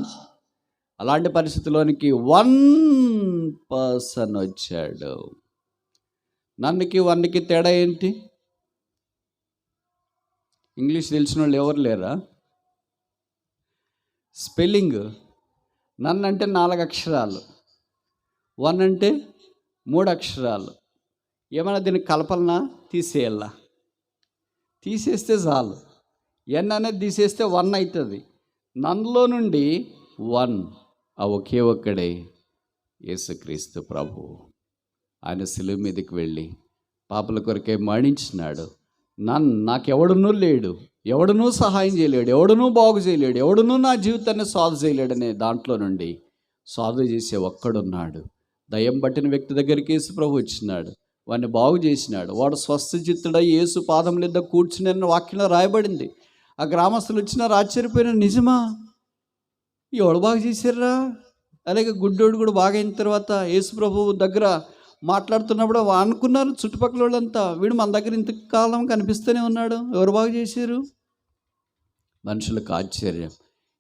Speaker 1: అలాంటి పరిస్థితిలోనికి 1 పర్సన్ వచ్చాడు. నన్నుకి 1కి తేడా ఏంటి? ఇంగ్లీష్ తెలిసిన వాళ్ళు ఎవరు లేరా? స్పెల్లింగ్ నన్ను అంటే 4 అక్షరాలు, 1 అంటే 3 అక్షరాలు. ఏమైనా దీనికి కలపాలనా? తీసేయాలా? తీసేస్తే చాలు. ఎన్ అనేది తీసేస్తే 1 అవుతుంది. నన్నులో నుండి 1 ఆ ఒకే ఒక్కడే యేసుక్రీస్తు ప్రభువు. ఆయన శిలువ మీదకి వెళ్ళి పాపల కొరకే మరణించినాడు. నాకెవడునూ లేడు, ఎవడునూ సహాయం చేయలేడు, ఎవడునూ బాగు చేయలేడు, ఎవడునూ నా జీవితాన్ని సాల్వ్ చేయలేడనే దాంట్లో నుండి సాల్వ్ చేసే ఒక్కడున్నాడు. దయ్యం పట్టిన వ్యక్తి దగ్గరికి యేసు ప్రభు వచ్చినాడు, వాడిని బాగు చేసినాడు. వాడు స్వస్థచిత్తుడై యేసు పాదముల యొద్ద కూర్చుని వాక్యంలో రాయబడింది. ఆ గ్రామస్తులు వచ్చినారు, ఆశ్చర్యపోయిన, నిజమా? ఎవడు బాగు చేశారా? అలాగే గుడ్డోడు కూడా బాగా అయిన తర్వాత యేసు ప్రభు దగ్గర మాట్లాడుతున్నప్పుడు అనుకున్నారు చుట్టుపక్కల వాళ్ళంతా, వీడు మన దగ్గర ఇంతకాలం కనిపిస్తూనే ఉన్నాడు, ఎవరు బాగు చేశారు? మనుషులకు ఆశ్చర్యం.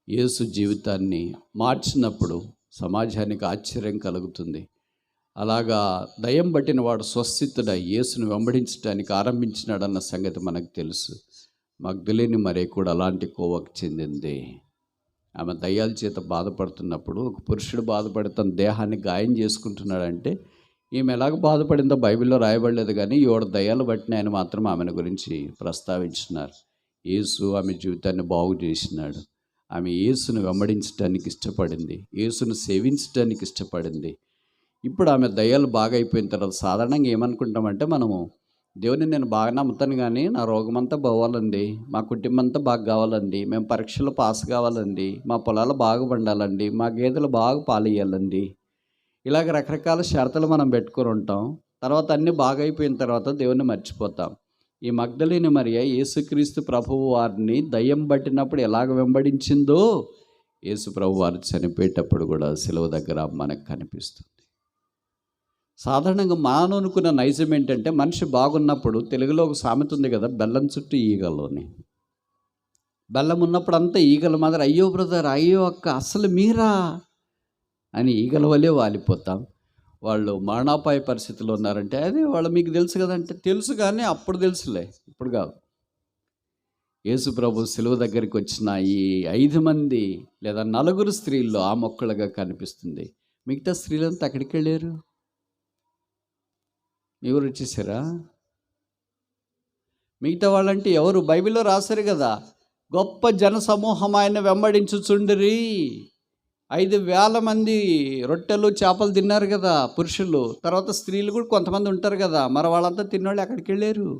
Speaker 1: యేసు జీవితాన్ని మార్చినప్పుడు సమాజానికి ఆశ్చర్యం కలుగుతుంది. అలాగా దయ్యం పట్టిన వాడు స్వస్థితుడై యేసును వెంబడించడానికి ఆరంభించినాడన్న సంగతి మనకు తెలుసు. మగ్దలేని మరే కూడా అలాంటి కోవకు చెందింది. ఆమె దయ్యాల చేత బాధపడుతున్నప్పుడు, ఒక పురుషుడు బాధపడి తన దేహాన్ని గాయం చేసుకుంటున్నాడంటే ఈమె ఎలాగ బాధపడిందో బైబిల్లో రాయబడలేదు, కానీ 7 దయ్యాలు పట్టిన ఆయన మాత్రం ఆమెను గురించి ప్రస్తావించినారు. యేసు ఆమె జీవితాన్ని బాగు చేసినాడు. ఆమె యేసును వెంబడించడానికి ఇష్టపడింది, యేసును సేవించడానికి ఇష్టపడింది. ఇప్పుడు ఆమె దయ్యాలు బాగా అయిపోయిన తర్వాత సాధారణంగా ఏమనుకుంటామంటే, మనము దేవుని నేను బాగా నమ్ముతాను, కానీ నా రోగమంతా పోవాలండి, మా కుటుంబం అంతా బాగా కావాలండి, మేము పరీక్షలు పాస్ కావాలండి, మా పొలాలు బాగా పండాలండి, మా గేదెలు బాగా పాలియ్యాలండి, ఇలాగ రకరకాల షరతులు మనం పెట్టుకొని ఉంటాం. తర్వాత అన్నీ బాగా అయిపోయిన తర్వాత దేవుని మర్చిపోతాం. ఈ మగ్దలేని మరియ యేసుక్రీస్తు ప్రభువు వారిని దయ్యం పట్టినప్పుడు ఎలాగ వెంబడించిందో యేసు ప్రభు వారు చనిపోయేటప్పుడు కూడా సిలువ దగ్గర మనకు కనిపిస్తుంది. సాధారణంగా మనం అనుకున్న నైజం ఏంటంటే, మనిషి బాగున్నప్పుడు, తెలుగులో ఒక సామెత ఉంది కదా, బెల్లం చుట్టూ ఈగలోని. బెల్లం ఉన్నప్పుడు అంతా ఈగల మాదిరి, అయ్యో బ్రదర్, అయ్యో అక్క, అసలు మీరా అని ఈగల వల్లే వాలిపోతాం. వాళ్ళు మరణాపాయ పరిస్థితిలో ఉన్నారంటే, అదే వాళ్ళు మీకు తెలుసు కదంటే, తెలుసు కానీ అప్పుడు తెలుసులే, ఇప్పుడు కాదు. యేసు ప్రభు సిలువ దగ్గరికి వచ్చిన ఈ 5 మంది లేదా 4 స్త్రీల్లో ఆ మొక్కలుగా కనిపిస్తుంది. మిగతా స్త్రీలంతా అక్కడికి వెళ్ళారు. ఎవరు వచ్చేసారా? మిగతా వాళ్ళంటే ఎవరు? బైబిల్లో రాశారు కదా, గొప్ప జన సమూహం ఆయన వెంబడించుచుండిరి. 5,000 మంది రొట్టెలు చేపలు తిన్నారు కదా పురుషులు. తర్వాత స్త్రీలు కూడా కొంతమంది ఉంటారు కదా, మరి వాళ్ళంతా తిన్నోళ్ళు ఎక్కడికి వెళ్ళారు?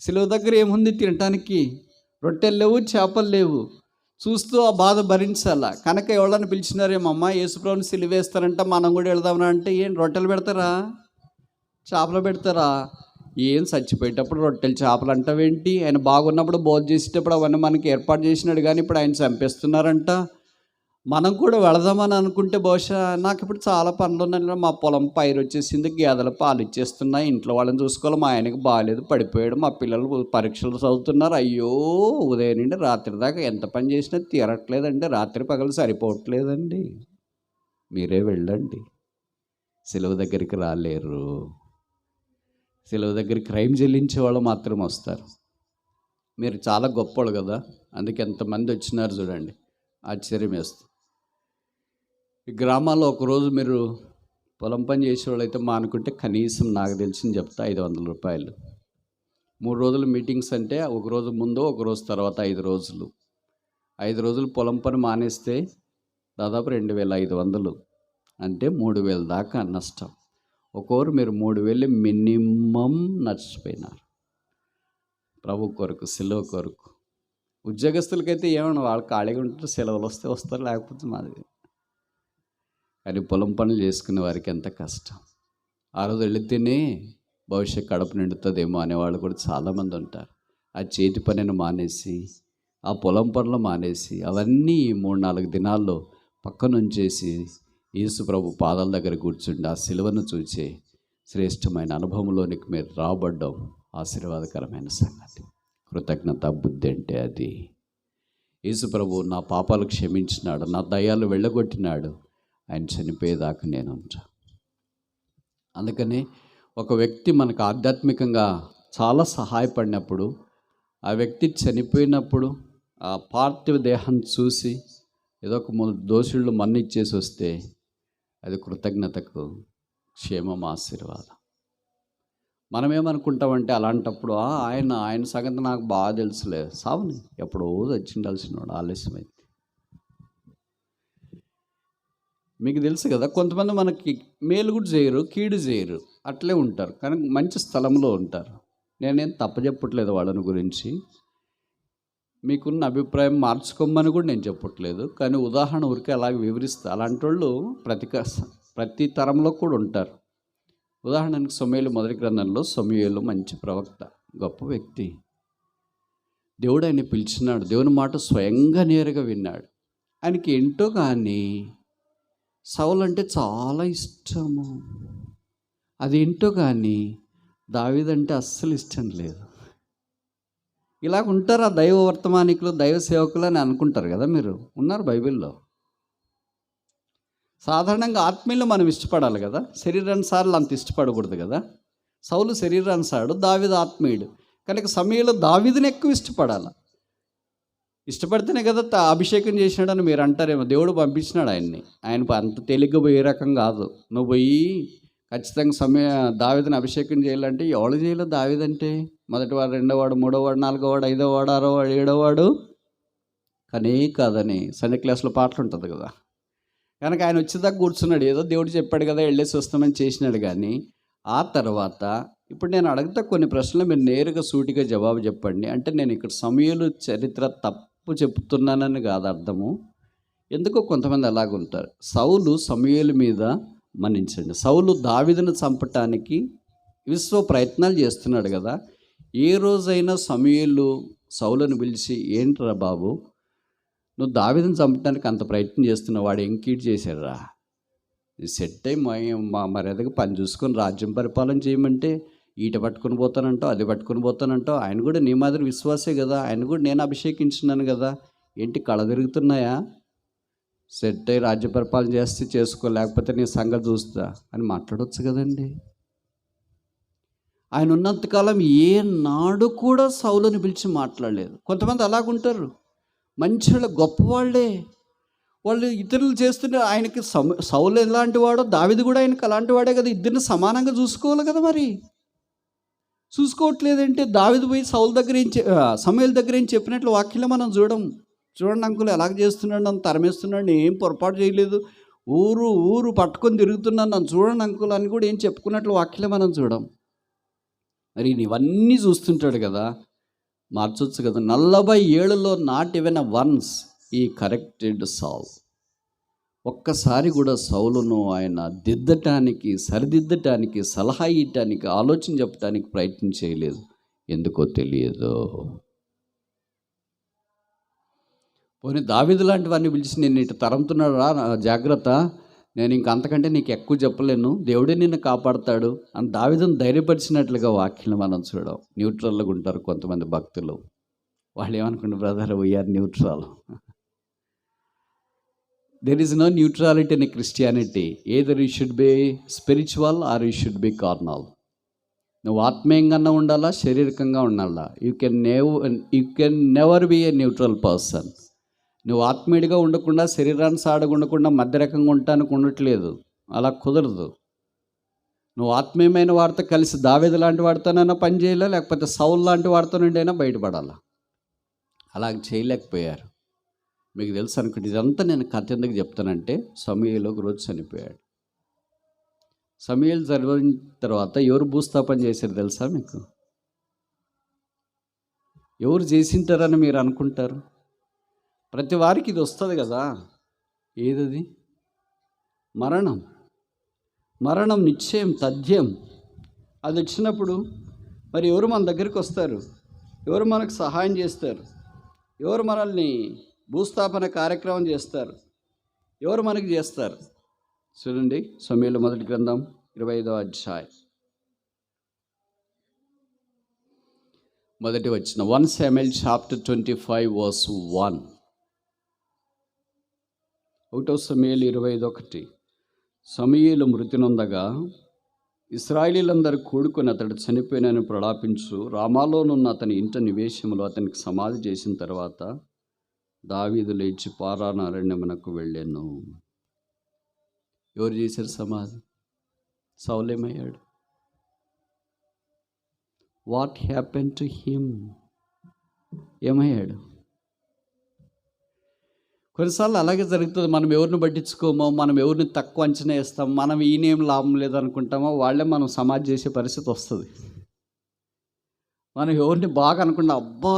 Speaker 1: సిలువ దగ్గర ఏముంది తినటానికి? రొట్టెలు లేవు, చేపలు లేవు. చూస్తూ ఆ బాధ భరించాల. కనుక ఎవళ్ళని పిలిచినారేమమ్మా, యేసుప్రభుని సిలువేస్తారంట, మనం కూడా వెళదామని అంటే, ఏం రొట్టెలు పెడతారా, చేపలు పెడతారా? ఏం చచ్చిపోయేటప్పుడు రొట్టెలు చేపలు అంటావేంటి? ఆయన బాగున్నప్పుడు బోధ చేసేటప్పుడు అవన్నీ మనకి ఏర్పాటు చేసినాడు, కానీ ఇప్పుడు ఆయన చంపేస్తున్నారంట. మనం కూడా వెళదామని అనుకుంటే, బహుశా నాకు ఇప్పుడు చాలా పనులు ఉన్నాయి, మా పొలం పైరు వచ్చేసింది, గేదెలు పాలు ఇచ్చేస్తున్నాయి, ఇంట్లో వాళ్ళని చూసుకోవాలి, మా ఆయనకి బాగాలేదు, పడిపోయాడు, మా పిల్లలు పరీక్షలు చదువుతున్నారు, అయ్యో ఉదయం నుండి రాత్రి దాకా ఎంత పని చేసినా తీరట్లేదండి, రాత్రి పగలు సరిపోవట్లేదండి. మీరే వెళ్ళండి, సిలువ దగ్గరికి రాలేరు. సిలువ దగ్గరికి క్రైమ్ చెల్లించే వాళ్ళు మాత్రం వస్తారు. మీరు చాలా గొప్పవాళ్ళు కదా, అందుకే ఎంతమంది వచ్చినారు చూడండి, ఆశ్చర్యం వేస్తుంది. ఈ గ్రామాల్లో ఒకరోజు మీరు పొలం పని చేసేవాళ్ళు అయితే మానుకుంటే కనీసం నాకు తెలిసింది చెప్తా 500 రూపాయలు. 3 రోజులు మీటింగ్స్ అంటే, ఒకరోజు ముందు ఒకరోజు తర్వాత 5 రోజులు. 5 రోజులు పొలం పని మానేస్తే దాదాపు 2,500, అంటే 3,000 దాకా నష్టం. ఒక్కొరు మీరు 3,000 మినిమం నష్టపోయినారు ప్రభు కొరకు, సెలవు కొరకు. ఉద్యోగస్తులకైతే ఏమన్నా, వాళ్ళు ఖాళీగా ఉంటే సెలవులు వస్తే వస్తారు, లేకపోతే మాది. కానీ పొలం పనులు చేసుకునే వారికి ఎంత కష్టం. ఆ రోజు వెళితేనే భవిష్యత్ కడుపు నిండుతుందేమో అనేవాళ్ళు కూడా చాలామంది ఉంటారు. ఆ చేతి పనిని మానేసి, ఆ పొలం పనులు మానేసి, అవన్నీ 3-4 దినాల్లో పక్కనుంచేసి యేసు ప్రభు పాదాల దగ్గర కూర్చుండి ఆ సిలువను చూచే శ్రేష్టమైన అనుభవంలోనికి మీరు రాబడ్డం ఆశీర్వాదకరమైన సంగతి. కృతజ్ఞత బుద్ధి అంటే అది. యేసు ప్రభు నా పాపాలు క్షమించినాడు, నా దయ్యాలు వెళ్ళగొట్టినాడు, ఆయన చనిపోయేదాకా నేను ఉంటా. అందుకని ఒక వ్యక్తి మనకు ఆధ్యాత్మికంగా చాలా సహాయపడినప్పుడు, ఆ వ్యక్తి చనిపోయినప్పుడు ఆ పార్థివ దేహాన్ని చూసి ఏదో ఒక దోషుళ్ళు మన్నిచ్చేసి వస్తే అది కృతజ్ఞతకు క్షేమం, ఆశీర్వాదం. మనం ఏమనుకుంటామంటే అలాంటప్పుడు, ఆయన సంగతి నాకు బాగా తెలుసులే, సావుని ఎప్పుడో చచ్చిండాల్సిన వాడు, ఆలస్యమైంది. మీకు తెలుసు కదా, కొంతమంది మనకి మేలు కూడా చేయరు, కీడు చేయరు, అట్లే ఉంటారు, కానీ మంచి స్థలంలో ఉంటారు. నేనేం తప్పచెప్పట్లేదు వాళ్ళని గురించి, మీకున్న అభిప్రాయం మార్చుకోమని కూడా నేను చెప్పట్లేదు, కానీ ఉదాహరణ ఊరికే అలాగే వివరిస్తా. అలాంటి వాళ్ళు ప్రతి తరంలో కూడా ఉంటారు. ఉదాహరణకు సమూయేలు మొదటి గ్రంథంలో సమూయేలు మంచి ప్రవక్త, గొప్ప వ్యక్తి. దేవుడు ఆయన్ని పిలిచినాడు, దేవుని మాట స్వయంగా నేరుగా విన్నాడు. ఆయనకి ఏంటో కానీ సౌలు అంటే చాలా ఇష్టము. అదేంటో కానీ దావీదంటే అస్సలు ఇష్టం లేదు. ఇలాగ ఉంటారు ఆ దైవ వర్తమానికులు, దైవ సేవకులు అని అనుకుంటారు కదా, మీరు ఉన్నారు బైబిల్లో. సాధారణంగా ఆత్మీయులు మనం ఇష్టపడాలి కదా, శరీరానుసార్లు అంత ఇష్టపడకూడదు కదా. సౌలు శరీరానుసారుడు, దావీదు ఆత్మీయుడు కనుక సమయంలో దావీదుని ఎక్కువ ఇష్టపడాలి. ఇష్టపడితేనే కదా అభిషేకం చేసినాడని మీరు అంటారేమో. దేవుడు పంపించినాడు ఆయన్ని. ఆయన అంత తేలిగ్గా పోయే రకం కాదు. నువ్వు పోయి ఖచ్చితంగా దావీదుని అభిషేకం చేయాలంటే ఎవరు చేయలేదు. దావీదంటే మొదటివాడు, రెండోవాడు, మూడోవాడు, నాలుగోవాడు, ఐదోవాడు, ఆరోవాడు, ఏడోవాడు కానీ కాదని సండే క్లాస్లో పాటలు ఉంటుంది కదా. కనుక ఆయన వచ్చేదాకా కూర్చున్నాడు. ఏదో దేవుడు చెప్పాడు కదా, వెళ్ళేసి వస్తామని చేసినాడు. కానీ ఆ తర్వాత ఇప్పుడు నేను అడుగుతా కొన్ని ప్రశ్నలు, మీరు నేరుగా సూటిగా జవాబు చెప్పండి. అంటే నేను ఇక్కడ సమూయేలు చరిత్ర తప్పు చెప్తున్నానని కాదు అర్థము. ఎందుకో కొంతమంది అలాగుంటారు. సౌలు సమూయేలు మీద మన్నించండి. సౌలు దావీదును చంపటానికి విశ్వ ప్రయత్నాలు చేస్తున్నాడు కదా. ఏ రోజైనా సమూయేలు సౌలును పిలిచి, ఏంట్రా బాబు నువ్వు దావీదును చంపడానికి అంత ప్రయత్నం చేస్తున్నావు, వాడు ఏం కీడు చేశాడురా, సెట్ అయి మా మర్యాదగా పని చూసుకొని రాజ్యం పరిపాలన చేయమంటే ఈట పట్టుకొని పోతానంటావు, అది పట్టుకొని పోతానంటావు. ఆయన కూడా నీ మాదిరి విశ్వాసే కదా, ఆయన కూడా నేను అభిషేకించినాను కదా, ఏంటి కళ తిరుగుతున్నాయా, సెట్ అయి రాజ్య పరిపాలన చేస్తే చేసుకో, లేకపోతే నీ సంగతి చూస్తా అని మాట్లాడవచ్చు కదండి. ఆయన ఉన్నంతకాలం ఏ నాడు కూడా సౌలుని పిలిచి మాట్లాడలేదు. కొంతమంది అలాగుంటారు, మంచి గొప్పవాళ్ళే, వాళ్ళు ఇతరులు చేస్తుంటే ఆయనకి సౌలు ఎలాంటి వాడో దావీదు కూడా ఆయనకి అలాంటి వాడే కదా. ఇద్దరిని సమానంగా చూసుకోవాలి కదా. మరి చూసుకోవట్లేదంటే దావీదు పోయి సౌలు దగ్గర సమూయేలు దగ్గర ఏం చెప్పినట్లు వాక్యంలో మనం చూడండి అంకుల్ ఎలాగ చేస్తున్నాడు, నన్ను తరమేస్తున్నాడు, నేను ఏం పొరపాటు చేయలేదు, ఊరు పట్టుకొని తిరుగుతున్నాను, నన్ను చూడండి అంకుల్ అని కూడా ఏం చెప్పుకున్నట్లు వాక్యంలో మనం చూడం. మరి ఇవన్నీ చూస్తుంటాడు కదా, మార్చొచ్చు కదా. 47లో నాట్ ఈవెన్ వన్స్ ఈ కరెక్టెడ్ సౌల్. ఒక్కసారి కూడా సౌలును ఆయన సరిదిద్దటానికి, సలహా ఇవ్వటానికి, ఆలోచన చెప్పడానికి ప్రయత్నం చేయలేదు. ఎందుకో తెలియదు. పోనీ దావీదు లాంటి వాడిని పిలిచి, నేను ఇటు తరంతున్నాడు రా, జాగ్రత్త, నేను ఇంక అంతకంటే నీకు ఎక్కువ చెప్పలేను, దేవుడే నిన్ను కాపాడతాడు అని దావీదును ధైర్యపరిచినట్లుగా వాక్యం మనం చూడం. న్యూట్రల్గా ఉంటారు కొంతమంది భక్తులు. వాళ్ళు ఏమనుకుంటారు, brother we are neutral. There is no neutrality in Christianity. Either you should be spiritual or you should be carnal. నువ్వు ఆత్మీయంగా ఉండాలా, శారీరకంగా ఉండాలా. You can never be a neutral person. నువ్వు ఆత్మీయుడిగా ఉండకుండా, శరీరానుసారంగా ఉండకుండా, మధ్య రకంగా ఉండటానికి ఉండట్లేదు. అలా కుదరదు. నువ్వు ఆత్మీయమైన వాడితో కలిసి దావీదు లాంటి వాడితోనైనా పని చేయాలా, లేకపోతే సౌలు లాంటి వాడితో నుండి అయినా బయటపడాలా. అలా చేయలేకపోయారు. మీకు తెలుసు అనుకుంటే, ఇదంతా నేను కథ ఎందుకు చెప్తానంటే, సమూయేలు ఒక రోజు చనిపోయాడు. సమూయేలు చనిపోయిన తర్వాత ఎవరు భూస్థాపన చేశారు తెలుసా మీకు? ఎవరు చేసింటారని మీరు అనుకుంటారు? ప్రతి వారికి ఇది వస్తుంది కదా. ఏదది? మరణం నిశ్చయం, తథ్యం. అది వచ్చినప్పుడు మరి ఎవరు మన దగ్గరికి వస్తారు? ఎవరు మనకు సహాయం చేస్తారు? ఎవరు మనల్ని భూస్థాపన కార్యక్రమం చేస్తారు? ఎవరు మనకి చేస్తారు? చూడండి, సమూయేలు మొదటి గ్రంథం 25వ అధ్యాయం మొదటి వచనం. 1 Samuel chapter 25 verse 1. 1 సమూయేలు 25:1. సమూయేలు మృతి నొందగా ఇశ్రాయేలీలందరూ కూడుకొని అతడు చనిపోయినని ప్రలాపించు రామాలోనున్న అతని ఇంట నివేశములో అతనికి సమాధి చేసిన తర్వాత దావీదు లేచి పారాను అరణ్యమునకు వెళ్ళాను. ఎవరు చేశారు సమాధి? సౌలు ఏమయ్యాడు? What happen to him? ఏమయ్యాడు? కొన్నిసార్లు అలాగే జరుగుతుంది. మనం ఎవరిని పట్టించుకోమో, మనం ఎవరిని తక్కువ అంచనా వేస్తాం, మనం ఈయనేం లాభం లేదనుకుంటామో వాళ్ళే మనం సమాధి చేసే పరిస్థితి వస్తుంది. మనం ఎవరిని బాగా అనుకుంటాం, అబ్బా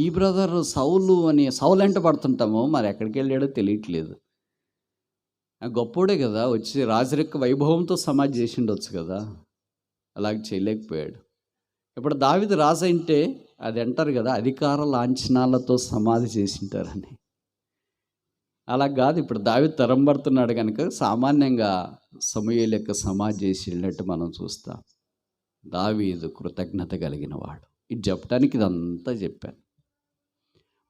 Speaker 1: ఈ బ్రదర్ సౌలు అని సౌలు వెంట పడుతుంటాము, మరి ఎక్కడికి వెళ్ళాడో తెలియట్లేదు. గొప్పోడే కదా, వచ్చి రాజరిక వైభవంతో సమాధి చేసి ఉండొచ్చు కదా, అలాగే చేయలేకపోయాడు. ఇప్పుడు దావీదు రాజు అంటే అది అంటారు కదా, అధికార లాంఛనాలతో సమాధి చేసింటారని. అలా కాదు, ఇప్పుడు దావీదు తరం పడుతున్నాడు కనుక సామాన్యంగా సమూయేలు యొక్క సమాధి చేసి వెళ్ళినట్టు మనం చూస్తాం. దావీదు కృతజ్ఞత కలిగిన వాడు. ఇది చెప్పడానికి ఇదంతా చెప్పాను.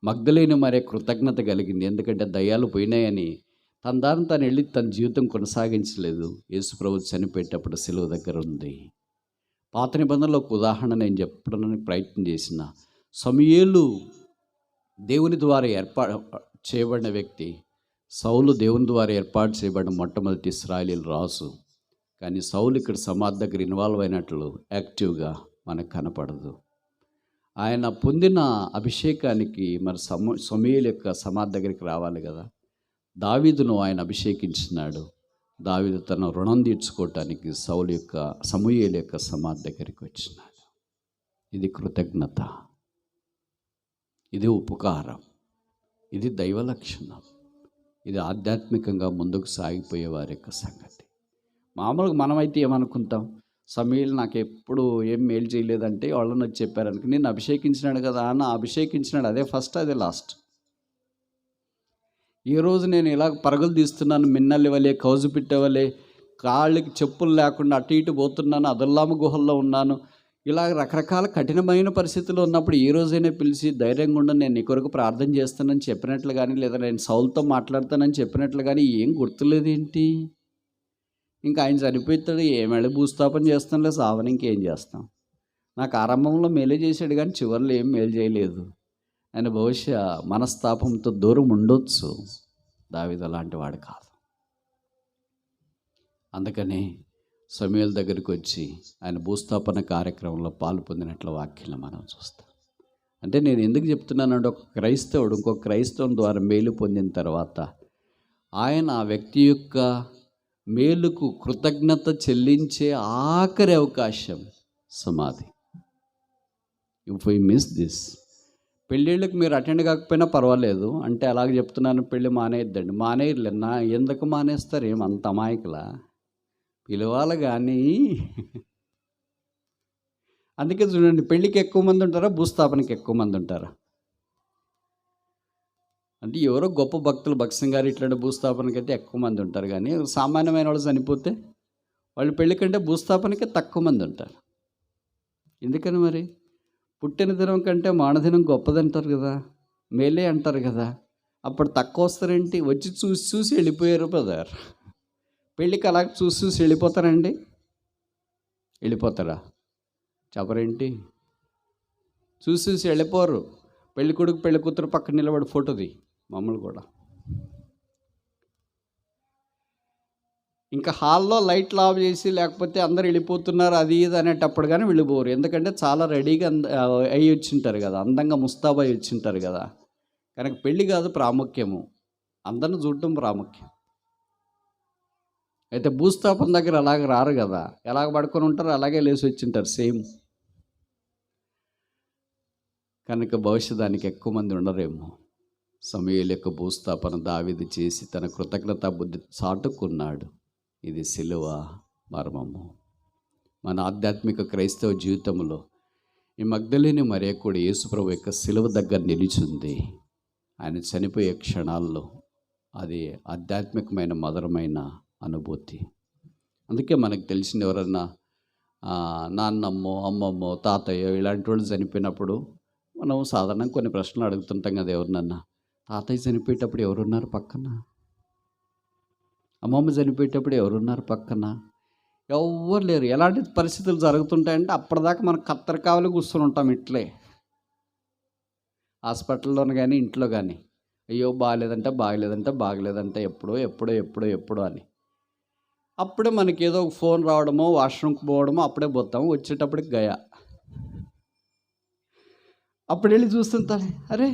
Speaker 1: మగ్దలేని మరే కృతజ్ఞత కలిగింది, ఎందుకంటే దయ్యాలు పోయినాయని తన దారిని తను వెళ్ళి తన జీవితం కొనసాగించలేదు. యేసుప్రభు చనిపోయేటప్పుడు సిలువ దగ్గర ఉంది. పాత నిబంధనలో ఒక ఉదాహరణ నేను చెప్పడానికి ప్రయత్నం చేసిన, సమూయేలు దేవుని ద్వారా చేయబడిన వ్యక్తి, సౌలు దేవుని ద్వారా ఏర్పాటు చేయబడిన మొట్టమొదటి ఇశ్రాయేలు రాజు. కానీ సౌలు ఇక్కడ సమాధి దగ్గర ఇన్వాల్వ్ అయినట్లు యాక్టివ్గా మనకు కనపడదు. ఆయన పొందిన అభిషేకానికి మరి సమూయేలు యొక్క సమాధి దగ్గరికి రావాలి కదా. దావీదును ఆయన అభిషేకించినాడు. దావీదు తన రుణం తీర్చుకోవటానికి సమూయేలు యొక్క సమాధి దగ్గరికి వచ్చినాడు. ఇది కృతజ్ఞత, ఇది ఉపకారం, ఇది దైవ లక్షణం, ఇది ఆధ్యాత్మికంగా ముందుకు సాగిపోయే వారి యొక్క సంగతి. మామూలుగా మనమైతే ఏమనుకుంటాం, సమూయేలు నాకు ఎప్పుడు ఏం మేలు చేయలేదంటే వాళ్ళని వచ్చి చెప్పారనుకో, నేను అభిషేకించినాడు కదా అన్న, అభిషేకించినాడు, అదే ఫస్ట్ అదే లాస్ట్. ఈరోజు నేను ఇలా పరుగులు తీస్తున్నాను, మిన్నల్లి వలె కౌజు పిట్టవలే, కాళ్ళకి చెప్పులు లేకుండా అటు ఇటు పోతున్నాను, అదుల్లామ గుహల్లో ఉన్నాను, ఇలా రకరకాల కఠినమైన పరిస్థితుల్లో ఉన్నప్పుడు ఈ రోజైనా పిలిచి ధైర్యంగా ఉండి నేను నీ కొరకు ప్రార్థన చేస్తానని చెప్పినట్లు కానీ, లేదా నేను సౌలుతో మాట్లాడతానని చెప్పినట్లు కానీ ఏం గుర్తులేదేంటి? ఇంకా ఆయన చనిపోతాడు, ఏమేళ భూస్థాపన చేస్తానులే, సావని ఇంకేం చేస్తాం. నాకు ఆరంభంలో మేలే చేశాడు కానీ చివరిలో ఏం మేలు చేయలేదు. ఆయన బహుశా మనస్తాపంతో దూరం ఉండొచ్చు. దావీదు అలాంటి వాడు కాదు. అందుకనే సమూయేలు దగ్గరికి వచ్చి ఆయన భూస్థాపన కార్యక్రమంలో పాలు పొందినట్ల వాక్యాలను మనం చూస్తాం. అంటే నేను ఎందుకు చెప్తున్నానంటే, ఒక క్రైస్తవుడు ఇంకొక క్రైస్తవం ద్వారా మేలు పొందిన తర్వాత ఆయన ఆ వ్యక్తి యొక్క మేలుకు కృతజ్ఞత చెల్లించే ఆఖరి అవకాశం సమాధి. ఇఫ్ ఐ మిస్ దిస్, పెళ్ళిళ్ళకి మీరు అటెండ్ కాకపోయినా పర్వాలేదు అంటే అలాగే చెప్తున్నాను, పెళ్ళి మానేయద్దండి. మానేయర్లే, ఎందుకు మానేస్తారు? ఏమంత అమాయకులా? పిలవాలి కానీ. అందుకే చూడండి, పెళ్ళికి ఎక్కువ మంది ఉంటారా, భూస్థాపనకి ఎక్కువ మంది ఉంటారా? అంటే ఎవరో గొప్ప భక్తులు, భక్సింగ్ గారు ఇట్లాంటి భూస్థాపనకి అయితే ఎక్కువ మంది ఉంటారు, కానీ సామాన్యమైన వాళ్ళు చనిపోతే వాళ్ళు పెళ్ళి కంటే భూస్థాపనకే తక్కువ మంది ఉంటారు. ఎందుకని మరి? పుట్టిన దినం కంటే మానదినం గొప్పదంటారు కదా, మేలే అంటారు కదా. అప్పుడు తక్కువ వస్తారేంటి? వచ్చి చూసి చూసి వెళ్ళిపోయారు బ్రదర్. పెళ్ళికి అలా చూసి చూసి వెళ్ళిపోతారండి? వెళ్ళిపోతారా? చెప్పరేంటి? చూసి చూసి వెళ్ళిపోరు. పెళ్ళి కొడుకు పెళ్ళి కూతురు పక్కన నిలబడి ఫోటోది మమ్మల్ని కూడా. ఇంకా హాల్లో లైట్లు ఆఫ్ చేసి లేకపోతే అందరు వెళ్ళిపోతున్నారు అది ఇది అనేటప్పుడు కానీ వెళ్ళిపోరు. ఎందుకంటే చాలా రెడీగా అయ్యి వచ్చింటారు కదా, అందంగా ముస్తాబు అయ్యి వచ్చింటారు కదా. కనుక పెళ్ళి కాదు ప్రాముఖ్యము, అందరిని చూడటం ప్రాముఖ్యం. అయితే భూస్థాపన దగ్గర అలాగ రారు కదా, ఎలాగ పడుకొని ఉంటారు అలాగే లేచి వచ్చింటారు సేమ్. కనుక బహుశా దానికి ఎక్కువ మంది ఉండరేమో. సమూయేలు యొక్క భూస్థాపన దావీదు చేసి తన కృతజ్ఞతా బుద్ధి చాటుకున్నాడు. ఇది సిలువ మర్మము. మన ఆధ్యాత్మిక క్రైస్తవ జీవితంలో ఈ మగ్దలేని మరియ కూడా యేసుప్రభు యొక్క సిలువ దగ్గర నిలిచింది. ఆయన చనిపోయే క్షణాల్లో అది ఆధ్యాత్మికమైన మధురమైన అనుభూతి. అందుకే మనకు తెలిసిన ఎవరన్నా నాన్నమ్మో అమ్మమ్మో తాతయ్యో ఇలాంటి వాళ్ళు చనిపోయినప్పుడు మనం సాధారణంగా కొన్ని ప్రశ్నలు అడుగుతుంటాం కదా, ఎవరినన్నా. తాతయ్య చనిపోయేటప్పుడు ఎవరున్నారు పక్కన? అమ్మమ్మ చనిపోయేటప్పుడు ఎవరున్నారు పక్కన? ఎవ్వరు లేరు. ఎలాంటి పరిస్థితులు జరుగుతుంటాయంటే అప్పటిదాకా మనం కత్తెర కావాలి కూర్చొని ఉంటాం ఇట్లే, హాస్పిటల్లోనే కానీ ఇంట్లో కానీ. అయ్యో బాగలేదంటే ఎప్పుడో అని. అప్పుడే మనకి ఏదో ఒక ఫోన్ రావడమో వాష్రూమ్కి పోవడమో అప్పుడే పోతాము, వచ్చేటప్పటికి గయా. అప్పుడు వెళ్ళి చూస్తుంటాను, అరే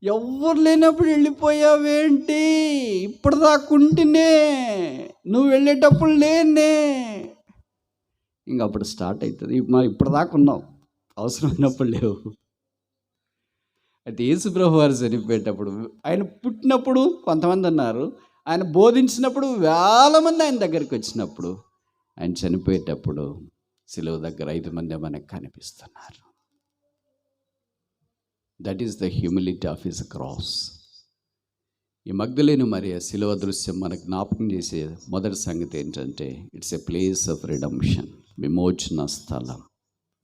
Speaker 1: ఎవ్వరు లేనప్పుడు వెళ్ళిపోయావేంటి? ఇప్పటిదాకుంటేనే నువ్వు వెళ్ళేటప్పుడు లేనే. ఇంక అప్పుడు స్టార్ట్ అవుతుంది. మరి ఇప్పటిదాకా ఉన్నావు, అవసరమైనప్పుడు లేవు. అయితే యేసుప్రభు వారు చనిపోయేటప్పుడు, ఆయన పుట్టినప్పుడు కొంతమంది అన్నారు, ఆయన బోధించినప్పుడు వేల మంది ఆయన దగ్గరికి వచ్చినప్పుడు, ఆయన చనిపోయేటప్పుడు సిలువ దగ్గర 5 మంది మనకు కనిపిస్తున్నారు. That is the humility of his cross. ఈ మగ్దలేని మరియ సిలువ దృశ్యం మనకు జ్ఞాపకం చేసే మొదటి సంగతి ఏంటంటే, it's a place of redemption, విమోచన స్థలం.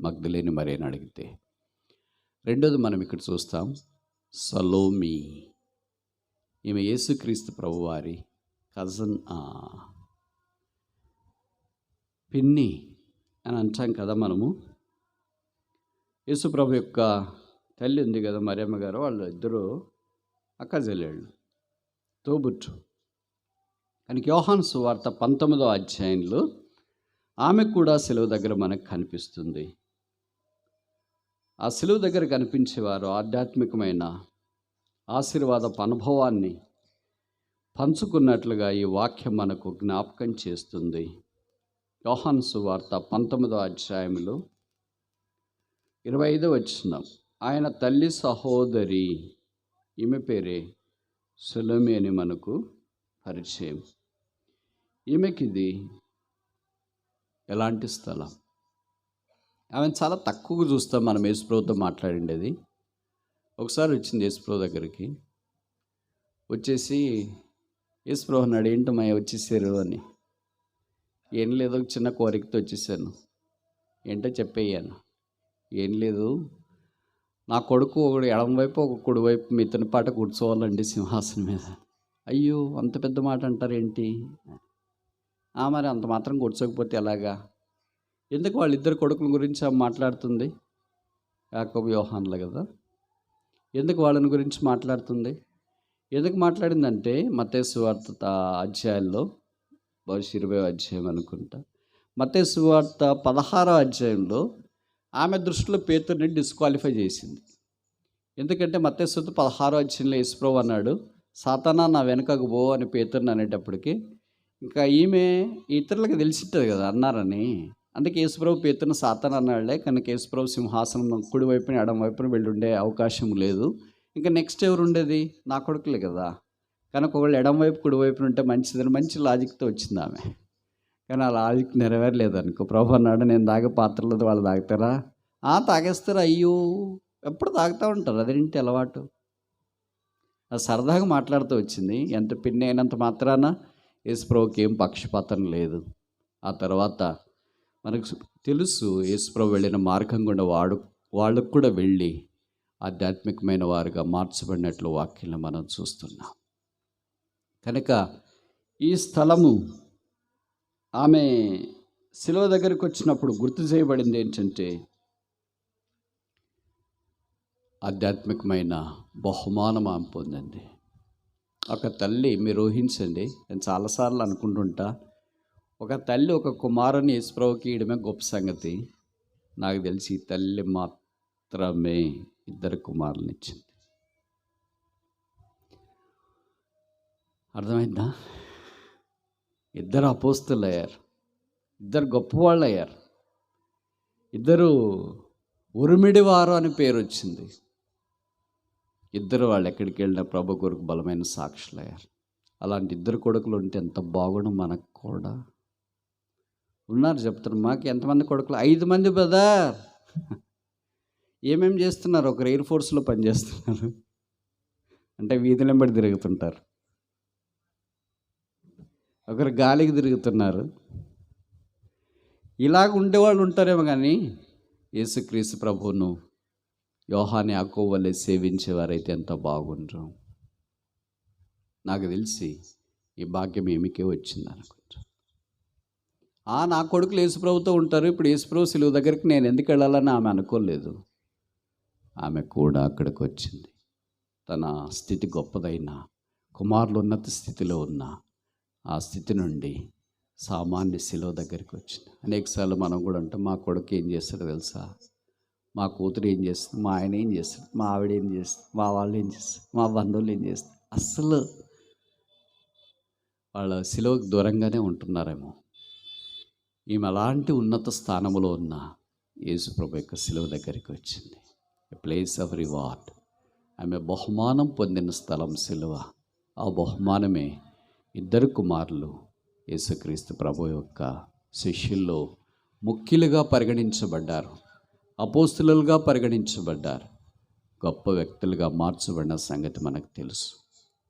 Speaker 1: మగ్దలేని మరియని అడిగితే. రెండోది మనం ఇక్కడ చూస్తాం, సలోమి. ఈమె యేసుక్రీస్తు ప్రభువారి కజన్, పిన్ని అని అంటాం కదా మనము. యేసు ప్రభు యొక్క తల్లి ఉంది కదా మరియమ్మ గారు, వాళ్ళు ఇద్దరు అక్క చెల్లెళ్ళు, తోబుట్టు. కానీ యోహాను సువార్త 19వ అధ్యాయంలో ఆమె కూడా సిలువ దగ్గర మనకు కనిపిస్తుంది. ఆ సిలువ దగ్గర కనిపించేవారు ఆధ్యాత్మికమైన ఆశీర్వాదపు అనుభవాన్ని పంచుకున్నట్లుగా ఈ వాక్యం మనకు జ్ఞాపకం చేస్తుంది. యోహాను సువార్త 19వ అధ్యాయంలో 25వ వచనం, ఆయన తల్లి సహోదరి, ఈమె పేరే సలోమి అని మనకు పరిచయం. ఈమెకిది ఎలాంటి స్థలం? ఆమెను చాలా తక్కువగా చూస్తాం మనం యేసుప్రభుతో మాట్లాడిండేది. ఒకసారి వచ్చింది యేసుప్రభు దగ్గరికి, వచ్చేసి యేసుప్రభు అన్నాడు, ఏంటమ్మా వచ్చేసారు అని. ఏం లేదు, ఒక చిన్న కోరికతో వచ్చేసాను. ఏంటో చెప్పేయాను. ఏం లేదు, నా కొడుకు ఒకడు ఎడమ వైపు ఒక కుడి వైపు మితని పాట కూర్చోవాలండి సింహాసనం మీద. అయ్యో, అంత పెద్ద మాట అంటారేంటి? మరి అంత మాత్రం కూర్చోకపోతే ఎలాగా? ఎందుకు వాళ్ళిద్దరు కొడుకుల గురించి ఆమె మాట్లాడుతుంది? యాకోబు యోహానులు కదా. ఎందుకు వాళ్ళని గురించి మాట్లాడుతుంది? ఎందుకు మాట్లాడిందంటే మత్తయి సువార్త అధ్యాయంలో, బహుశా 20వ అధ్యాయం అనుకుంటా, మత్తయి సువార్త 16వ అధ్యాయంలో ఆమె దృష్టిలో పేతురుని డిస్క్వాలిఫై చేసింది. ఎందుకంటే మత్తయి సువార్త 16వ అధ్యాయంలో యేసుప్రభు అన్నాడు, సాతానా నా వెనుకకు పో అని పేతురుని అనేటప్పటికి, ఇంకా ఈమె ఇతరులకు తెలిసింటుంది కదా అన్నారని. అందుకే యేసుప్రభు పేతురుని సాతానా అన్నాడులే, కనుక యేసుప్రభు సింహాసనం కుడి వైపున ఎడమ వైపున వెళ్ళి ఉండే అవకాశం లేదు. ఇంకా నెక్స్ట్ ఎవరు ఉండేది? నా కొడుకులే కదా. కనుక ఒకళ్ళు ఎడమ వైపు కుడి వైపున ఉంటే మంచిదని మంచి లాజిక్తో వచ్చింది ఆమె. కానీ ఆ లాజిక్ నెరవేరలేదు అనుకో. ప్రభు అన్నాడు, నేను తాగే పాత్రలో వాళ్ళు తాగుతారా? తాగేస్తారు. అయ్యో, ఎప్పుడు తాగుతూ ఉంటారు, అదేంటి అలవాటు? అది సరదాగా మాట్లాడుతూ వచ్చింది. ఎంత పిన్ని అయినంత మాత్రాన యేసుప్రభుకి ఏం పక్షపాతం లేదు. ఆ తర్వాత మనకు తెలుసు యేసుప్రభు వెళ్ళిన మార్గం గుండా వాళ్ళకు కూడా వెళ్ళి ఆధ్యాత్మికమైన వారుగా మార్చబడినట్లు వాక్యంలో మనం చూస్తున్నాం. కనుక ఈ స్థలము ఆమె శిలువ దగ్గరికి వచ్చినప్పుడు గుర్తు చేయబడింది ఏంటంటే, ఆధ్యాత్మికమైన బహుమానం ఆమె పొందింది. ఒక తల్లి, మీరు ఊహించండి, నేను చాలాసార్లు అనుకుంటుంటా, ఒక తల్లి ఒక కుమారుని యేసుప్రభుకి ఇయడమే గొప్ప సంగతి. నాకు తెలిసి ఈ తల్లి మాత్రమే 2 కుమారులను ఇచ్చింది. అర్థమైందా? 2 అపోస్తలు అయ్యారు, 2 గొప్పవాళ్ళు అయ్యారు, 2 ఉరిమిడివారు అని పేరు వచ్చింది. 2 వాళ్ళు ఎక్కడికి వెళ్ళినా ప్రభు కొరకు బలమైన సాక్షులు అయ్యారు. అలాంటి 2 కొడుకులు ఉంటే ఎంత బాగుండు. మనకు కూడా ఉన్నారు, చెప్తారు. మాకు ఎంతమంది కొడుకులు? 5 మంది బ్రదర్. ఏమేమి చేస్తున్నారు? ఒకరు ఎయిర్ ఫోర్స్లో పనిచేస్తున్నారు, అంటే వీధుల వెంబడి తిరుగుతుంటారు. ఒకరు గాలికి తిరుగుతున్నారు. ఇలాగ ఉండేవాళ్ళు ఉంటారేమో, కానీ యేసుక్రీస్తు ప్రభువును యోహాను యాకోబు వలె సేవించేవారైతే ఎంత బాగుండ్రు. నాకు తెలిసి ఈ భాగ్యం ఏమికే వచ్చింది అనుకుంటా. నా కొడుకులు యేసుప్రభుతో ఉంటారు, ఇప్పుడు యేసుప్రభు సిలువ దగ్గరికి నేను ఎందుకు వెళ్ళాలని ఆమె అనుకోలేదు. ఆమె కూడా అక్కడికి వచ్చింది. తన స్థితి గొప్పదైన, కుమారులు ఉన్నత స్థితిలో ఉన్న ఆ స్థితి నుండి సామాన్య సిలువ దగ్గరికి వచ్చింది. అనేకసార్లు మనం కూడా ఉంటాం, మా కొడుకు ఏం చేస్తాడో తెలుసా, మా కూతురు ఏం చేస్తుంది, మా ఆయన ఏం చేస్తుంది, మా ఆవిడ ఏం చేస్తుంది, మా వాళ్ళు ఏం చేస్తారు, మా బంధువులు ఏం చేస్తారు. అస్సలు వాళ్ళ సిలువకు దూరంగానే ఉంటున్నారేమో. ఈమె అలాంటి ఉన్నత స్థానంలో ఉన్న యేసుప్రభు యొక్క సిలువ దగ్గరికి వచ్చింది. ఎ ప్లేస్ ఆఫ్ రివార్డ్. ఆమె బహుమానం పొందిన స్థలం సిలువ. ఆ బహుమానమే ఇద్దరు కుమారులు యేసుక్రీస్తు ప్రభు యొక్క శిష్యుల్లో ముఖ్యులుగా పరిగణించబడ్డారు, అపోస్తులుగా పరిగణించబడ్డారు, గొప్ప వ్యక్తులుగా మార్చబడిన సంగతి మనకు తెలుసు.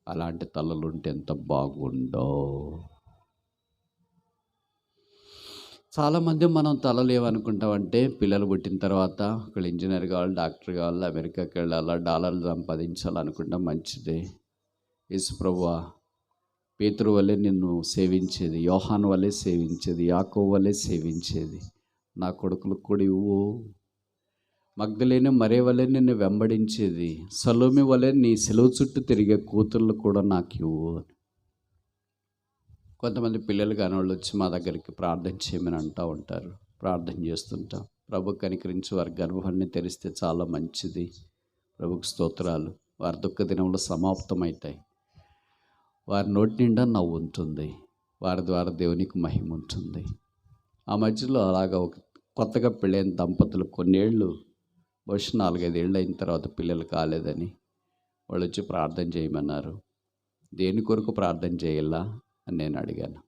Speaker 1: అలాంటి తలలు ఉంటే ఎంత బాగుండో. చాలామంది మనం తలలు ఏమనుకుంటామంటే, పిల్లలు పుట్టిన తర్వాత ఒకళ్ళు ఇంజనీర్ కావాలి, డాక్టర్ కావాలి, అమెరికాకి వెళ్ళాలా, డాలర్లు సంపాదించాలనుకుంటాం. మంచిదే. యేసుప్రభువా పేతురు వల్లే నిన్ను సేవించేది, యోహాను వల్లే సేవించేది, యాకోబు వల్లే సేవించేది, నా కొడుకులకు కూడా ఇవ్వు. మగ్దలేని మరే వల్లే నిన్ను వెంబడించేది, సలోమి వల్లే నీ సెలవు చుట్టూ తిరిగే కూతుర్లు కూడా నాకు ఇవ్వు. కొంతమంది పిల్లలు కాని వాళ్ళు వచ్చి మా దగ్గరికి ప్రార్థన చేయమని అంటూ ఉంటారు. ప్రార్థన చేస్తుంటాం. ప్రభు కనికరించి వారి గర్భాన్ని తెరిస్తే చాలా మంచిది. ప్రభుకు స్తోత్రాలు. వారి దుఃఖ దినంలో సమాప్తమవుతాయి. వారి నోటి నిండా నవ్వు ఉంటుంది. వారి ద్వారా దేవునికి మహిమ ఉంటుంది. ఆ మధ్యలో అలాగా ఒక కొత్తగా పెళ్ళైన దంపతులు కొన్నేళ్ళు, బహుశా 4-5 ఏళ్ళు అయిన తర్వాత పిల్లలు కాలేదని వాళ్ళు వచ్చి ప్రార్థన చేయమన్నారు. దేని కొరకు ప్రార్థన చేయాలా అని నేను అడిగాను.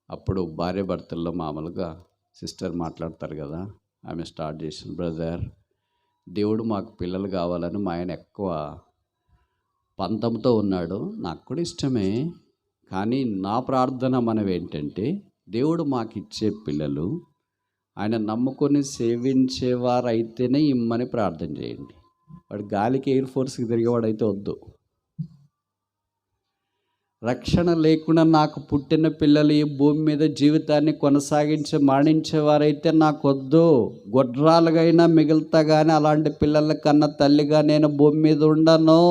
Speaker 1: అప్పుడు భార్య భర్తల్లో మామూలుగా సిస్టర్ మాట్లాడతారు కదా, ఆమె స్టార్ట్ చేసింది, బ్రదర్ దేవుడు మాకు పిల్లలు కావాలని మా ఆయన ఎక్కువ పంతంతో ఉన్నాడు, నాకు కూడా ఇష్టమే, కానీ నా ప్రార్థన మనం ఏంటంటే దేవుడు మాకు ఇచ్చే పిల్లలు ఆయన నమ్ముకొని సేవించేవారైతేనే ఇమ్మని ప్రార్థన చేయండి. వాడు గాలికి ఎయిర్ ఫోర్స్కి తిరిగేవాడైతే వద్దు. రక్షణ లేకుండా నాకు పుట్టిన పిల్లలు ఈ భూమి మీద జీవితాన్ని కొనసాగించి మరణించేవారైతే నాకు వద్దు. గొడ్రాలుగైనా మిగులుతా కానీ అలాంటి పిల్లల కన్నా తల్లిగా నేను భూమి మీద ఉండను.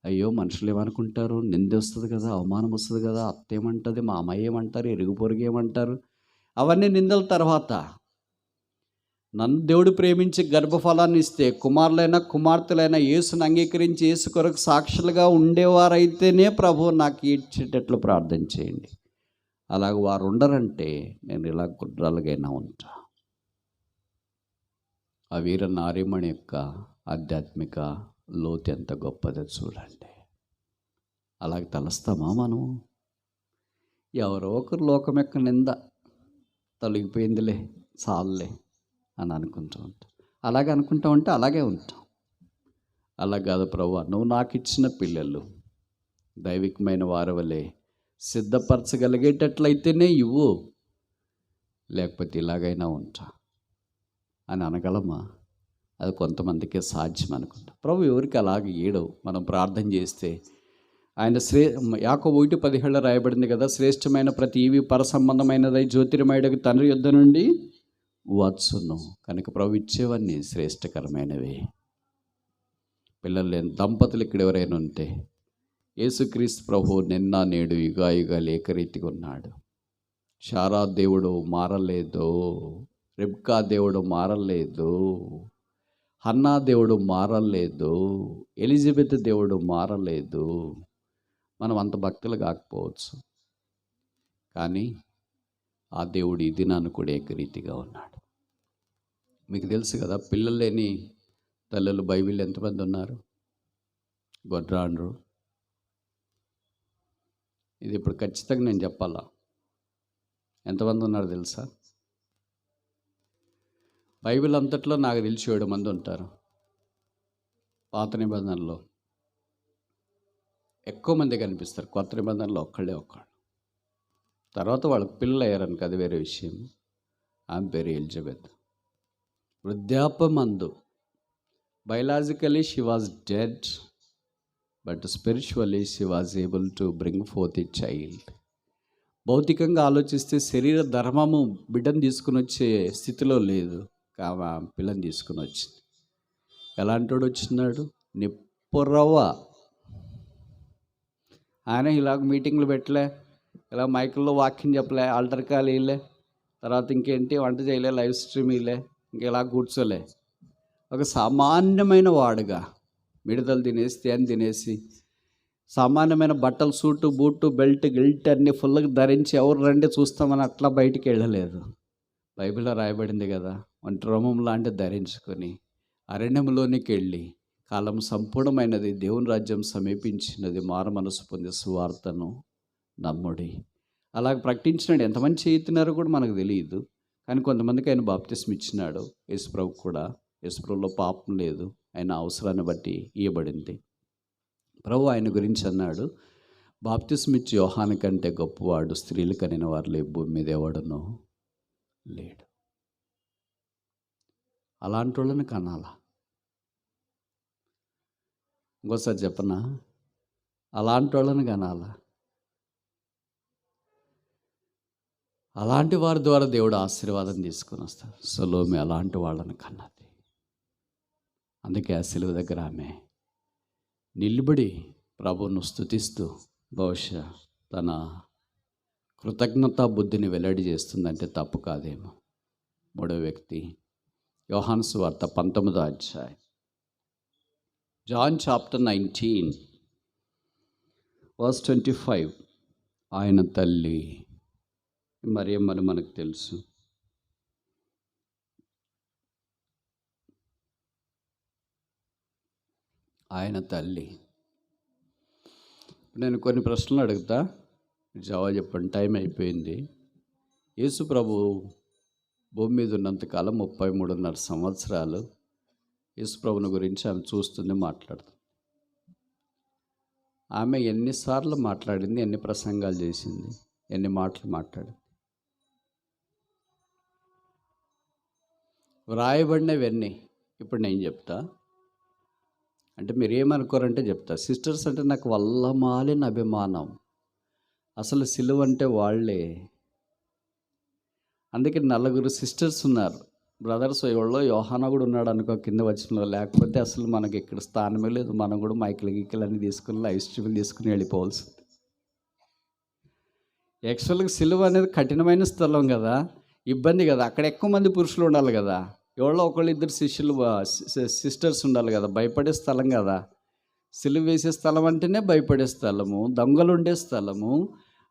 Speaker 1: అయ్యో మనుషులు ఏమనుకుంటారు, నింద వస్తుంది కదా, అవమానం వస్తుంది కదా, అత్త ఏమంటుంది, మా అమ్మాయి ఏమంటారు, ఇరుగు పొరుగు ఏమంటారు, అవన్నీ నిందల తర్వాత నన్ను దేవుడు ప్రేమించి గర్భఫలాన్ని ఇస్తే కుమారులైనా కుమార్తెలైనా యేసును అంగీకరించి యేసు కొరకు సాక్షులుగా ఉండేవారైతేనే ప్రభు నాకు ఇచ్చేటట్లు ప్రార్థన చేయండి. అలాగ వారు ఉండరంటే నేను ఇలా గుడ్రాలుగైనా ఉంటా. ఆ వీర నారీమణి యొక్క ఆధ్యాత్మిక లోతు ఎంత గొప్పదో చూడండి. అలాగే తలస్తామా మనం? ఎవరో ఒకరు లోకం యొక్క నింద తొలగిపోయిందిలే, చాలులే అని అనుకుంటూ ఉంటాం. అలాగే అనుకుంటా ఉంటే అలాగే ఉంటాం. అలా కాదు ప్రభువా, నువ్వు నాకు ఇచ్చిన పిల్లలు దైవికమైన వారి వలె సిద్ధపరచగలిగేటట్లయితేనే ఇవ్వు, లేకపోతే ఇలాగైనా ఉంటా అని అనగలమా? అది కొంతమందికే సాధ్యం అనుకుంటా. ప్రభు ఎవరికి అలాగే ఏడవు. మనం ప్రార్థన చేస్తే ఆయన యాకోబు 1:17 రాయబడింది కదా, శ్రేష్టమైన ప్రతి ఈవి పరసంబంధమైనదై జ్యోతిర్మయుడికి తండ్రి యొద్ద నుండి వచ్చును. కనుక ప్రభు ఇచ్చేవన్నీ శ్రేష్టకరమైనవి. పిల్లలు లేని దంపతులు ఇక్కడ ఎవరైనా ఉంటే, యేసుక్రీస్తు ప్రభు నిన్న నేడు యుగాయుగాలు ఏకరీతిగా ఉన్నాడు. శారా దేవుడు మారలేదు, రిబ్కా దేవుడు మారలేదు, హన్నా దేవుడు మారలేదు, ఎలిజబెత్ దేవుడు మారలేదు. మనం అంత భక్తులు కాకపోవచ్చు, కానీ ఆ దేవుడు ఈ దినాన్ని కూడా ఏకరీతిగా ఉన్నాడు. మీకు తెలుసు కదా, పిల్లలు లేని తల్లులు బైబిల్ ఎంతమంది ఉన్నారు? గొడ్రాండ్రు. ఇది ఇప్పుడు ఖచ్చితంగా నేను చెప్పాలా, ఎంతమంది ఉన్నారు తెలుసా? బైబిల్ అంతట్లో నాకు తెలిసి 7 మంది ఉంటారు. పాత నిబంధనలో ఎక్కువ మంది కనిపిస్తారు, కొత్త నిబంధనలో ఒక్కళ్ళు. తర్వాత వాళ్ళకి పిల్లలు అయ్యారనుక అది వేరే విషయం. ఆమె పేరు ఎలిజబెత్. వృద్ధాప్యమందు biologically she was dead, but spiritually she was able to bring forth a child. భౌతికంగా ఆలోచిస్తే శరీర ధర్మము బిడ్డను తీసుకుని వచ్చే స్థితిలో లేదు, ఆమె పిల్లని తీసుకుని వచ్చింది. ఎలాంటోడు వచ్చినాడు? నిప్పురవ్వ. ఆయన ఇలాగ మీటింగ్లు పెట్టలే, ఇలా మైకుల్లో వాక్యం చెప్పలే, ఆల్టర్ కాల్ ఇల్లే, తర్వాత ఇంకేంటి వంట చేయలే, లైవ్ స్ట్రీమ్ ఇల్లే, ఇంకెలా కూర్చోలే. ఒక సామాన్యమైన వాడుగా మిడతలు తినేసి తేనె తినేసి సామాన్యమైన బట్టలు, సూటు బూటు బెల్ట్ గిల్ట్ అన్నీ ఫుల్గా ధరించి ఎవరు రండి చూస్తామని అట్లా బయటికి వెళ్ళలేదు. బైబిల్లో రాయబడింది కదా, ఒంటి రోమం లాంటి ధరించుకొని అరణ్యంలోనికి వెళ్ళి కాలం సంపూర్ణమైనది, దేవుని రాజ్యం సమీపించినది, మారు మనసు పొందే సువార్తను నమ్ముడి. అలా ప్రకటించినాడు. ఎంతమంది చేస్తున్నారో కూడా మనకు తెలియదు, కానీ కొంతమందికి ఆయన బాప్తిస్మ ఇచ్చినాడు. యేసుప్రభు కూడా, యేసుప్రభులో పాపం లేదు, ఆయన అవసరాన్ని బట్టి ఇవ్వబడింది. ప్రభు ఆయన గురించి అన్నాడు, బాప్తిస్మ ఇచ్చి యోహాను కంటే గొప్పవాడు స్త్రీలు కనిన వారిలో ఈ భూమి మీద ఎవడనో లేడు. అలాంటి వాళ్ళని కనాలా? ఇంకోసారి చెప్పనా, అలాంటి వాళ్ళని కనాలా? అలాంటి వారి ద్వారా దేవుడు ఆశీర్వాదం తీసుకొని వస్తాడు. సొలొమోను అలాంటి వాళ్ళని కన్నది. అందుకే ఆ సిలువ దగ్గర ఆమె నిలబడి ప్రభువును స్తుతిస్తూ బహుశా తన కృతజ్ఞతా బుద్ధిని వెల్లడి చేస్తుందంటే తప్పు కాదేమో. మూడో వ్యక్తి యోహాను సువార్త 19వ అధ్యాయం, జాన్ చాప్టర్ 19 verse 25. ఆయన తల్లి మరియమ్మని మనకు తెలుసు. ఆయన తల్లి. నేను కొన్ని ప్రశ్నలు అడుగుతా, జవాబు చెప్పండి. టైం అయిపోయింది. యేసు ప్రభు భూమి మీద ఉన్నంతకాలం 33.5 సంవత్సరాలు యేసు ప్రభుని గురించి ఆమె చూస్తుంది, మాట్లాడుతుంది. ఆమె ఎన్నిసార్లు మాట్లాడింది, ఎన్ని ప్రసంగాలు చేసింది, ఎన్ని మాటలు మాట్లాడింది? వ్రాయబడినవన్నీ ఇప్పుడు నేను చెప్తా. అంటే మీరు ఏమనుకోరంటే చెప్తా. సిస్టర్స్ అంటే నాకు వల్లమాలిన అభిమానం. అసలు సిలువ అంటే వాళ్ళే. అందుకే 4 సిస్టర్స్ ఉన్నారు. బ్రదర్స్ ఎవరో యోహానా కూడా ఉన్నాడు అనుకో కింద వచ్చిన, లేకపోతే అసలు మనకి ఇక్కడ స్థానమే లేదు. మనం కూడా మైకిల్ గిక్కలు అన్నీ తీసుకుని లైవ్ స్ట్రీమ్లు తీసుకుని వెళ్ళిపోవాల్సింది. యాక్చువల్గా సిలువ అనేది కఠినమైన స్థలం కదా, ఇబ్బంది కదా. అక్కడ ఎక్కువ మంది పురుషులు ఉండాలి కదా, ఎవరో ఒకళ్ళు ఇద్దరు శిష్యులు సిస్టర్స్ ఉండాలి కదా. భయపడే స్థలం కదా. సిలువ వేసే స్థలం అంటేనే భయపడే స్థలము, దొంగలు ఉండే స్థలము,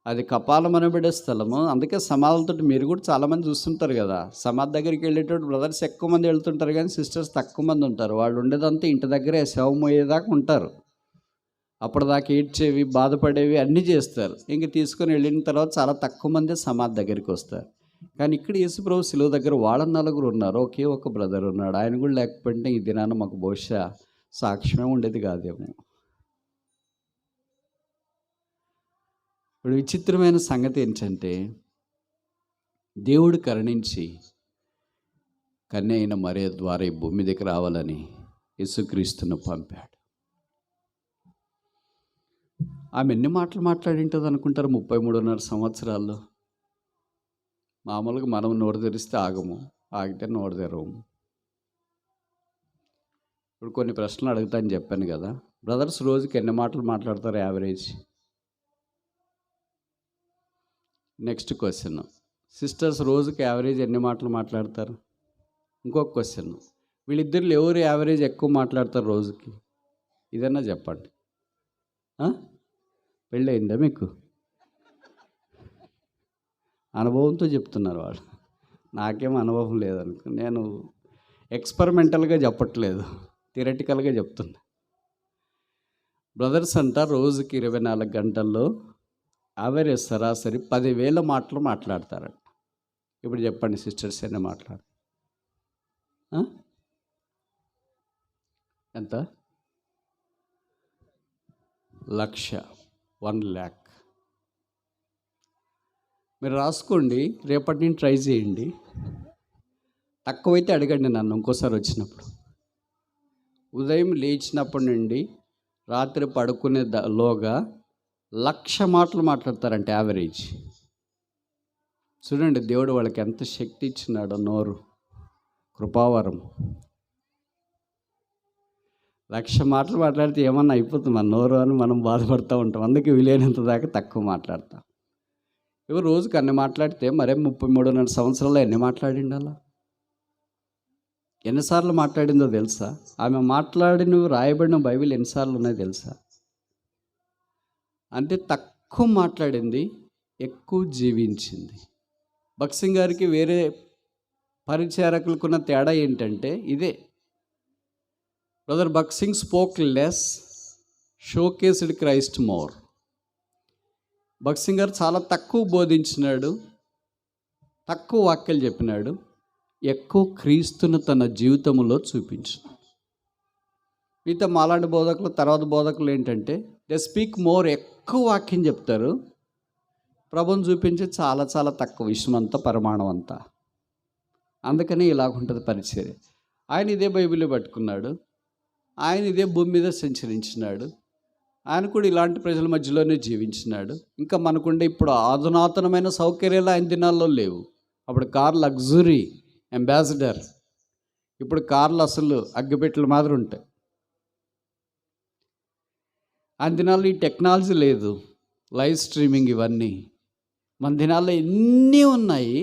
Speaker 1: అది కపాలం అనబడే స్థలము. అందుకే సమాధులతో మీరు కూడా చాలామంది చూస్తుంటారు కదా, సమాధి దగ్గరికి వెళ్ళేటప్పుడు బ్రదర్స్ ఎక్కువ మంది వెళ్తుంటారు కానీ సిస్టర్స్ తక్కువ మంది ఉంటారు. వాళ్ళు ఉండేదంతా ఇంటి దగ్గరే శవం మోయేదాకా ఉంటారు. అప్పటిదాకా ఏడ్చేవి, బాధపడేవి అన్నీ చేస్తారు. ఇంక తీసుకొని వెళ్ళిన తర్వాత చాలా తక్కువ మంది సమాధి దగ్గరికి వస్తారు. కానీ ఇక్కడ యేసుప్రభు శిలువ దగ్గర వాళ్ళ 4 ఉన్నారు, ఒకే ఒక బ్రదర్ ఉన్నాడు. ఆయన కూడా లేకపోతే ఈ దినాన మాకు బహుశా సాక్ష్యమే ఉండేది కాదేమో. ఇప్పుడు విచిత్రమైన సంగతి ఏంటంటే, దేవుడు కరుణించి కన్య అయిన మరియ ద్వారా ఈ భూమి దగ్గర రావాలని యేసుక్రీస్తును పంపాడు. ఆమె ఎన్ని మాటలు మాట్లాడింటుంది అనుకుంటారు 33.5 సంవత్సరాల్లో? మామూలుగా మనం నోరు తెరిస్తే ఆగము, ఆగితే నోరు తెరవము. ఇప్పుడు కొన్ని ప్రశ్నలు అడుగుతాను చెప్పాను కదా. బ్రదర్స్ రోజుకి ఎన్ని మాటలు మాట్లాడతారు యావరేజ్? నెక్స్ట్ క్వశ్చన్, సిస్టర్స్ రోజుకి యావరేజ్ ఎన్ని మాటలు మాట్లాడతారు? ఇంకొక క్వశ్చన్, వీళ్ళిద్దరిలో ఎవరు యావరేజ్ ఎక్కువ మాట్లాడతారు రోజుకి? ఇదన్నా చెప్పండి. పెళ్ళి అయిందా మీకు? అనుభవంతో చెప్తున్నారు వాళ్ళు, నాకేం అనుభవం లేదనుకో. నేను ఎక్స్పెరిమెంటల్గా చెప్పట్లేదు, థియరటికల్గా చెప్తున్నా. బ్రదర్స్ అంట రోజుకి 24 గంటల్లో యావరేజ్ సరాసరి 10,000 మాటలు మాట్లాడతారంట. ఇప్పుడు చెప్పండి సిస్టర్స్ ఎన్ని మాట్లాడు? ఎంత? 1,00,000. మీరు రాసుకోండి, రేపటి నుంచి ట్రై చేయండి. తక్కువైతే అడగండి నన్ను ఇంకోసారి వచ్చినప్పుడు. ఉదయం లేచినప్పటి నుండి రాత్రి పడుకునే లోగా 1,00,000 మాటలు మాట్లాడతారంటే యావరేజ్. చూడండి దేవుడు వాళ్ళకి ఎంత శక్తి ఇచ్చినాడో. నోరు కృపావరం. 1,00,000 మాటలు మాట్లాడితే ఏమన్నా అయిపోతుంది మన నోరు అని మనం బాధపడుతూ ఉంటాం. అందుకే వీలైనంత దాకా తక్కువ మాట్లాడతాం. ఇవి రోజుకి అన్ని మాట్లాడితే మరే 33.5 సంవత్సరాలు ఎన్ని మాట్లాడిండి అలా? ఎన్నిసార్లు మాట్లాడిందో తెలుసా? ఆమె మాట్లాడినవి రాయబడిన బైబిల్ ఎన్నిసార్లు ఉన్నాయో తెలుసా? అంటే తక్కువ మాట్లాడింది, ఎక్కువ జీవించింది. భగత్ సింగ్ గారికి వేరే పరిచారకులకున్న తేడా ఏంటంటే ఇదే. Brother Bhagat Singh spoke less, showcased Christ more. Bhagat Singh గారు చాలా తక్కువ బోధించినాడు, తక్కువ వాక్యాలు చెప్పినాడు, ఎక్కువ క్రీస్తును తన జీవితంలో చూపించాడు. మిగతా మాలాంటి బోధకులు, తర్వాత బోధకులు ఏంటంటే దే స్పీక్ మోర్, ఎక్కువ వాక్యం చెప్తారు, ప్రభుని చూపించి చాలా చాలా తక్కువ, విషయం అంతా పరిమాణం అంతా. అందుకని ఇలాగుంటుంది పరిచర్య. ఆయన ఇదే బైబిల్ పట్టుకున్నాడు, ఆయన ఇదే భూమి మీద సంచరించినాడు, ఆయన కూడా ఇలాంటి ప్రజల మధ్యలోనే జీవించినాడు. ఇంకా మనకుండే ఇప్పుడు అధునాతనమైన సౌకర్యాలు ఆయన దినాల్లో లేవు. అప్పుడు కార్ లగ్జరీ అంబాసిడర్, ఇప్పుడు కార్లు అసలు అగ్గిపెట్టెల మాదిరి ఉంటాయి. ఆయన దినాల్లో ఈ టెక్నాలజీ లేదు, లైవ్ స్ట్రీమింగ్ ఇవన్నీ. మన దినాల్లో ఎన్ని ఉన్నాయి.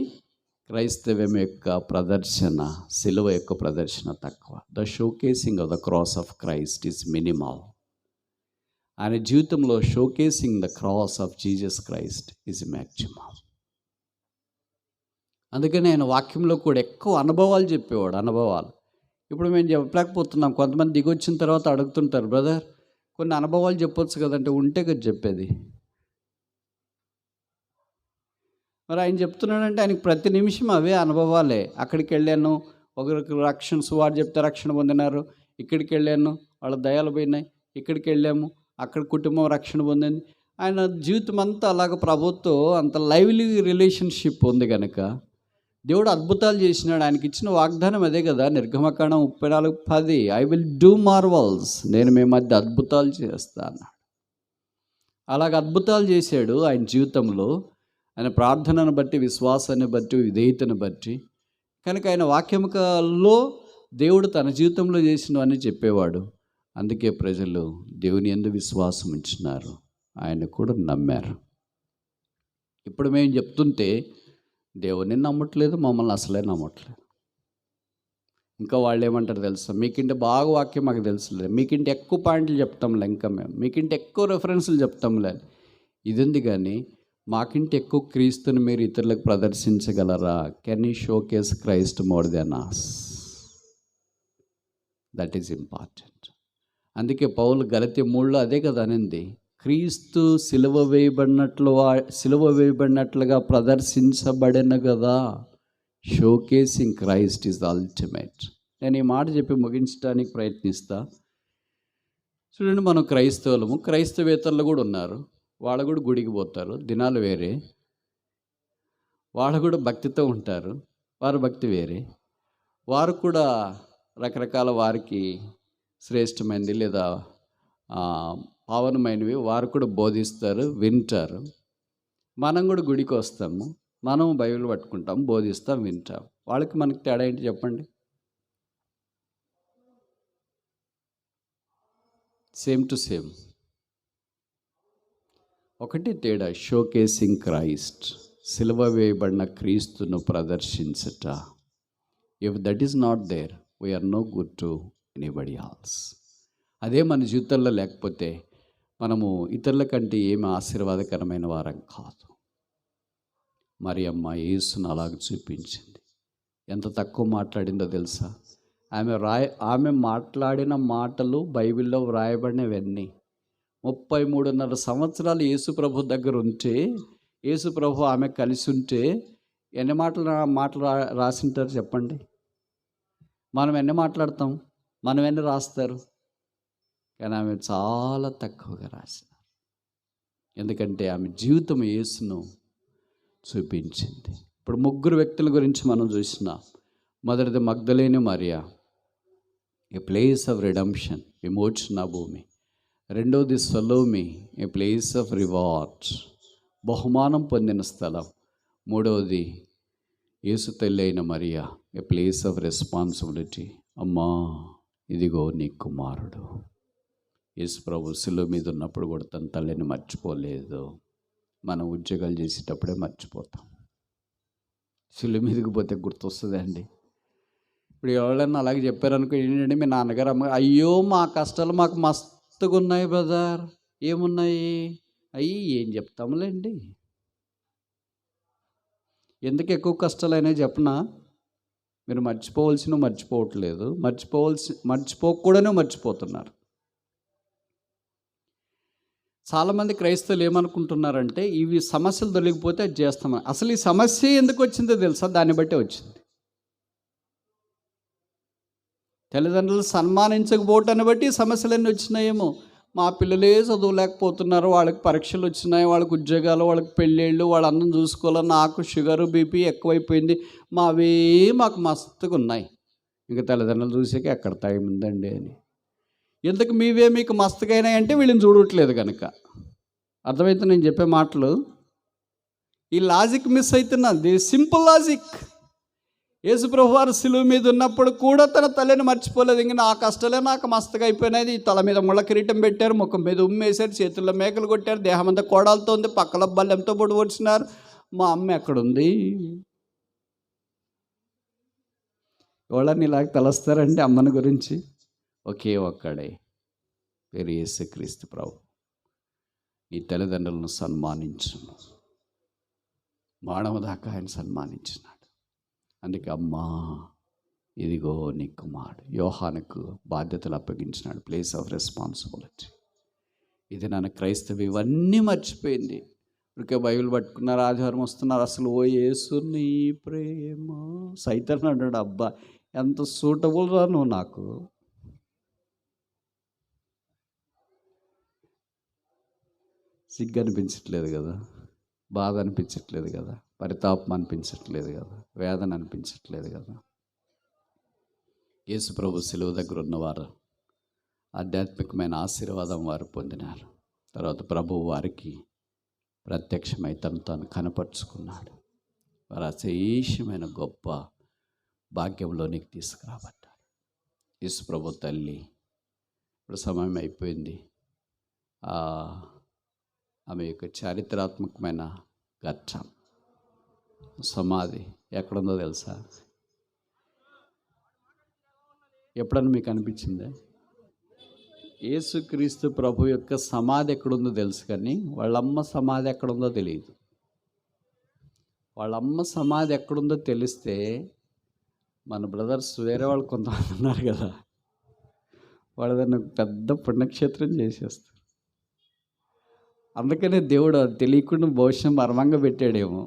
Speaker 1: క్రైస్తవం యొక్క ప్రదర్శన, సిలువ యొక్క ప్రదర్శన తక్కువ. The showcasing of the cross of Christ is minimal. ఆయన జీవితంలో showcasing the cross of Jesus Christ is maximum. అందుకని ఆయన వాక్యంలో కూడా ఎక్కువ అనుభవాలు చెప్పేవాడు, అనుభవాలు. ఇప్పుడు మేము చెప్పలేకపోతున్నాం. కొంతమంది దిగొచ్చిన తర్వాత అడుగుతుంటారు, బ్రదర్ కొన్ని అనుభవాలు చెప్పొచ్చు కదంటే, ఉంటే కదా చెప్పేది. మరి ఆయన చెప్తున్నాడంటే ఆయనకి ప్రతి నిమిషం అవే అనుభవాలే. అక్కడికి వెళ్ళాను, ఒకరికి రక్షణ సువార్త చెప్తే రక్షణ పొందినారు, ఇక్కడికి వెళ్ళాను వాళ్ళ దయాలు పోయినాయి, ఇక్కడికి వెళ్ళాము అక్కడ కుటుంబం రక్షణ పొందింది. ఆయన జీవితం అంతా అలాగ ప్రభుత్వం అంత లైవ్లీ రిలేషన్షిప్ ఉంది కనుక దేవుడు అద్భుతాలు చేసినాడు. ఆయనకి ఇచ్చిన వాగ్దానం అదే కదా, నిర్గమకాండం 34:10, ఐ విల్ డూ మార్వల్స్, నేను మీ మధ్య అద్భుతాలు చేస్తాను. అలాగ అద్భుతాలు చేశాడు ఆయన జీవితంలో, ఆయన ప్రార్థనను బట్టి, విశ్వాసాన్ని బట్టి, విధేయతను బట్టి. కనుక ఆయన వాక్యములో దేవుడు తన జీవితంలో చేసినవన్నీ చెప్పేవాడు. అందుకే ప్రజలు దేవుని యందు విశ్వాసం ఉంచినారు, ఆయన కూడా నమ్మారు. ఇప్పుడు మేము చెప్తుంటే దేవుని నమ్మట్లేదు, మమ్మల్ని అసలే నమ్మట్లేదు. ఇంకా వాళ్ళు ఏమంటారు తెలుసా, మీకింటే బాగా వాక్యం మాకు తెలుసులేదు, మీకింటే ఎక్కువ పాయింట్లు చెప్తాంలే, ఇంకా మేము మీకింటే ఎక్కువ రెఫరెన్సులు చెప్తాంలే. ఇది ఉంది కానీ మాకింటే ఎక్కువ క్రీస్తుని మీరు ఇతరులకు ప్రదర్శించగలరా? Can you showcase Christ more than us? That is important. అందుకే పౌలు గలతీ 3లో అదే కదా అనింది, క్రీస్తు సిలువ వేయబడినట్లుగా ప్రదర్శించబడిన కదా. Showcasing Christ is the ultimate. నేను ఈ మాట చెప్పి ముగించడానికి ప్రయత్నిస్తా. చూడండి, మనం క్రైస్తవులము, క్రైస్తవేతరులు కూడా ఉన్నారు, వాళ్ళు కూడా గుడికి పోతారు, దినాలు వేరే, వాళ్ళు కూడా భక్తితో ఉంటారు, వారి భక్తి వేరే, వారు కూడా రకరకాల వారికి శ్రేష్టమైనది లేదా పావనమైనవి వారు కూడా బోధిస్తారు, వింటారు. మనం కూడా గుడికి వస్తాము, మనం బైబిల్ పట్టుకుంటాం, బోధిస్తాం, వింటాం. వాళ్ళకి మనకి తేడా ఏంటి చెప్పండి? Same to same. ఒకటి తేడా, షోకేసింగ్ క్రైస్ట్, సిలువ వేయబడిన క్రీస్తును ప్రదర్శించట. If that is not there, we are no good to anybody else. అదే మన జీవితంలో లేకపోతే మనము ఇతరుల కంటే ఏమి ఆశీర్వాదకరమైన వారం కాదు. మరి అమ్మ యేసును అలాగ చూపించింది. ఎంత తక్కువ మాట్లాడిందో తెలుసా? ఆమె మాట్లాడిన మాటలు బైబిల్లో వ్రాయబడినవన్నీ. 33.5 సంవత్సరాలు యేసు ప్రభు దగ్గర ఉంటే, యేసు ప్రభు ఆమె కలిసి ఉంటే ఎన్ని మాటలు రాసింటారు చెప్పండి? మనం ఎన్ని మాట్లాడతాం, మనం ఎన్ని రాస్తారు? కానీ ఆమె చాలా తక్కువగా రాసినారు. ఎందుకంటే ఆమె జీవితం యేసును చూపించింది. ఇప్పుడు 3 వ్యక్తుల గురించి మనం చూసినాం. మొదటిది మగ్దలేని మరియా, ఏ ప్లేస్ ఆఫ్ రిడమ్షన్, విమోచన భూమి. రెండవది సలోమి, ఏ ప్లేస్ ఆఫ్ రివార్డ్, బహుమానం పొందిన స్థలం. మూడవది యేసు తల్లి అయిన మరియా, ఏ ప్లేస్ ఆఫ్ రెస్పాన్సిబిలిటీ. అమ్మా ఇదిగో నీ కుమారుడు. యేసు ప్రభు శిలువ మీద ఉన్నప్పుడు కూడా తన తల్లిని మర్చిపోలేదు. మనం ఉద్యోగాలు చేసేటప్పుడే మర్చిపోతాం. శిలువ మీదకి పోతే గుర్తొస్తుందండి. ఇప్పుడు ఎవరైనా అలాగే చెప్పారనుకో, ఏంటంటే మీ నాన్నగారు అమ్మ, అయ్యో మా కష్టాలు మాకు మస్తుగా ఉన్నాయి బ్రదర్. ఏమున్నాయి? అయ్యి ఏం చెప్తాములేండి. ఎందుకు ఎక్కువ కష్టాలైనా చెప్పనా? మీరు మర్చిపోవలసినవి మర్చిపోవట్లేదు, మర్చిపోకూడనే మర్చిపోతున్నారు. చాలామంది క్రైస్తవులు ఏమనుకుంటున్నారంటే, ఇవి సమస్యలు తొలగిపోతే అది చేస్తామని. అసలు ఈ సమస్య ఎందుకు వచ్చిందో తెలుసా? దాన్ని బట్టే వచ్చింది. తల్లిదండ్రులు సన్మానించకపోవటాన్ని బట్టి సమస్యలన్నీ వచ్చినాయేమో. మా పిల్లలే చదువులేకపోతున్నారు, వాళ్ళకి పరీక్షలు వచ్చినాయి, వాళ్ళకి ఉద్యోగాలు, వాళ్ళకి పెళ్ళిళ్ళు, వాళ్ళ అన్నం చూసుకోవాలి, నాకు షుగరు బీపీ ఎక్కువైపోయింది, మాకు మస్తుగా ఉన్నాయి. ఇంకా తల్లిదండ్రులు చూసాక ఎక్కడ టైం ఉందండి అని. ఎందుకు మీకు మస్తుగా అయినాయి అంటే వీళ్ళని చూడట్లేదు కనుక. అర్థమైతే నేను చెప్పే మాటలు? ఈ లాజిక్ మిస్ అవుతున్నది, సింపుల్ లాజిక్. యేసుప్రభు వారు సిలువ మీద ఉన్నప్పుడు కూడా తన తల్లిని మర్చిపోలేదు. ఇంక నా కష్టాలే నాకు మస్తుగా అయిపోయినది. తల మీద ముళ్ళ కిరీటం పెట్టారు, ముఖం మీద ఉమ్మేశారు, చేతుల్లో మేకలు కొట్టారు, దేహం అంతా కోడాలతో ఉంది, పక్కల బల్లెంతో పొడి వచ్చినారు. మా అమ్మ ఎక్కడుంది? ఎవళ్ళని ఇలాగ తలస్తారండి అమ్మని గురించి? ఒకే ఒక్కడే, పేరు యేసుక్రీస్తు ప్రభు. ఈ తల్లిదండ్రులను సన్మానించు. మానవ దాకా ఆయన సన్మానించినాడు. అందుకే అమ్మా ఇదిగో నీ కుమారుడు. యోహానుకు బాధ్యతలు అప్పగించినాడు, ప్లేస్ ఆఫ్ రెస్పాన్సిబిలిటీ. ఇది నన్ను క్రైస్తవి ఇవన్నీ మర్చిపోయింది. ఇప్పటికే బైబిల్ పట్టుకున్నారు, ఆదివారం వస్తున్నారు, అసలు ఓ యేసు నీ ప్రేమ. సైతం అన్నాడు, అబ్బా ఎంత సూటబుల్ రా నువ్వు నాకు. సిగ్గు అనిపించట్లేదు కదా, బాధ అనిపించట్లేదు కదా, పరితాపం అనిపించట్లేదు కదా, వేదన అనిపించట్లేదు కదా. యేసు ప్రభు సిలువ దగ్గర ఉన్నవారు ఆధ్యాత్మికమైన ఆశీర్వాదం వారు పొందినారు. తర్వాత ప్రభువు వారికి ప్రత్యక్షమై తను కనపరుచుకున్నాడు. వారు అశేషమైన గొప్ప భాగ్యంలోనికి తీసుకురాబడ్డారు. యేసు ప్రభు తల్లి, ఇప్పుడు సమయం అయిపోయింది, ఆమె యొక్క చారిత్రాత్మకమైన ఘట్టం సమాధి ఎక్కడుందో తెలుసా? ఎప్పుడన్నా మీకు అనిపించిందా? యేసుక్రీస్తు ప్రభు యొక్క సమాధి ఎక్కడుందో తెలుసు, కానీ వాళ్ళమ్మ సమాధి ఎక్కడుందో తెలియదు. వాళ్ళమ్మ సమాధి ఎక్కడుందో తెలిస్తే మన బ్రదర్స్ వేరే వాళ్ళు కొంతమంది ఉన్నారు కదా, వాళ్ళదన్న పెద్ద పుణ్యక్షేత్రం చేసేస్తారు. అందుకనే దేవుడు తెలియకుండా బహుశా మర్మంగా పెట్టాడేమో.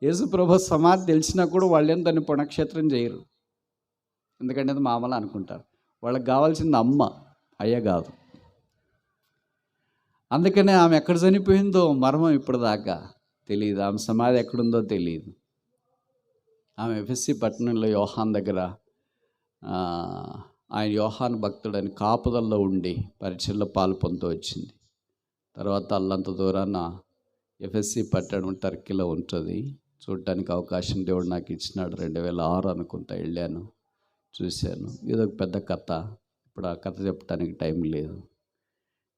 Speaker 1: యేసు ప్రభు సమాధి తెలిసినా కూడా వాళ్ళేం దాన్ని పుణ్యక్షేత్రం చేయరు. ఎందుకంటే అది మామూలు అనుకుంటారు. వాళ్ళకి కావాల్సింది అమ్మ, అయ్య కాదు. అందుకనే ఆమె ఎక్కడ చనిపోయిందో మర్మం ఇప్పటిదాకా తెలియదు. ఆమె సమాధి ఎక్కడుందో తెలియదు. ఆమె ఎఫెసీ పట్టణంలో యోహాన్ దగ్గర, ఆయన యోహాన్ భక్తుడని కాపుదల్లో ఉండి పరిచయలో పాలు పొందుతూ వచ్చింది. తర్వాత అల్లంత దూరాన ఎఫెసీ పట్టణం టర్కీలో ఉంటుంది. చూడటానికి అవకాశం దేవుడు నాకు ఇచ్చినాడు. 2006 అనుకుంటా వెళ్ళాను, చూశాను. ఇదొక పెద్ద కథ, ఇప్పుడు ఆ కథ చెప్పడానికి టైం లేదు.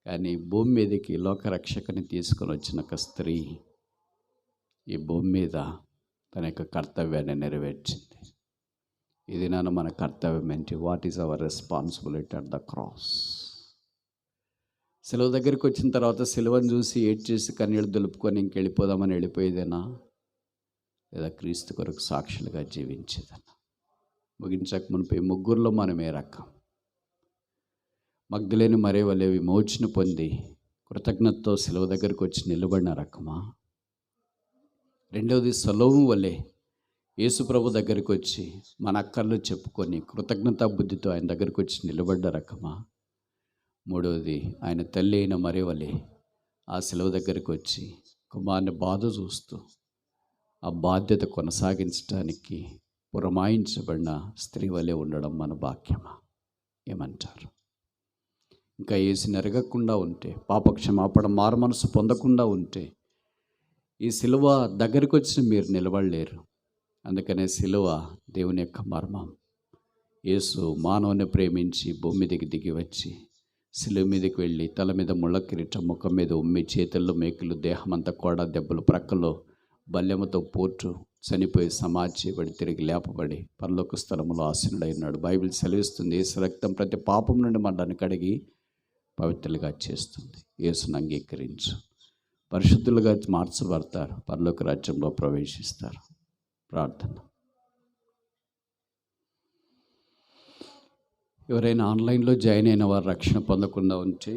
Speaker 1: కానీ భూమి మీదకి లోకరక్షకుని తీసుకొని వచ్చిన ఒక స్త్రీ ఈ భూమి మీద తన యొక్క కర్తవ్యాన్ని నెరవేర్చింది. ఇది నన్ను మన కర్తవ్యం ఏంటి? What is our responsibility at the cross? సిలువ దగ్గరికి వచ్చిన తర్వాత సిలువను చూసి ఏడ్చేసి కన్నీళ్ళు దులుపుకొని ఇంకెళ్ళిపోదామని వెళ్ళిపోయేదేనా, లేదా క్రీస్తు కొరకు సాక్షులుగా జీవించేదన్నా? ముగించక మునిపై ముగ్గురులో మనం ఏ రకం? మగ్ధులేని మరే వలె విమోచన పొంది కృతజ్ఞతతో సిలువ దగ్గరికి వచ్చి నిలబడిన రకమా? రెండవది సొలొమోను వలె యేసు ప్రభు దగ్గరికి వచ్చి మన అక్కర్లు చెప్పుకొని కృతజ్ఞతా బుద్ధితో ఆయన దగ్గరికి వచ్చి నిలబడ్డ రకమా? మూడవది ఆయన తల్లి అయిన మరే వలె ఆ సిలువ దగ్గరికి వచ్చి కుమారుని బాధ చూస్తూ ఆ బాధ్యత కొనసాగించడానికి పురమాయించబడిన స్త్రీ వలె ఉండడం మన భాగ్యమా? ఏమంటారు? ఇంకా యేసుని ఎరగకుండా ఉంటే, పాపక్షమాపణ మారు మనసు పొందకుండా ఉంటే ఈ సిలువ దగ్గరికి వచ్చిన మీరు నిలబడలేరు. అందుకనే సిలువ దేవుని యొక్క మర్మం. యేసు మానవుని ప్రేమించి భూమి మీదకి దిగి వచ్చి సిలువ మీదకి వెళ్ళి తల మీద ముళ్ళ కిరీటం, ముఖం మీద ఉమ్మి, చేతుల్లో మేకులు, దేహం అంతా కోడ దెబ్బలు, ప్రక్కలో బల్యముతో పోటు చనిపోయి సమాధి చేయబడి తిరిగి లేపబడి పరలోక స్థలములో ఆసీనుడై ఉన్నాడు. బైబిల్ సెలవిస్తుంది, యేసు రక్తం ప్రతి పాపం నుండి మనల్ని కడిగి పవిత్రులుగా చేస్తుంది. యేసును అంగీకరించు, పరిశుద్ధులుగా మార్చబడతారు, పరలోక రాజ్యంలో ప్రవేశిస్తారు. ప్రార్థన. ఎవరైనా ఆన్లైన్లో జాయిన్ అయిన వారు రక్షణ పొందకుండా ఉంటే,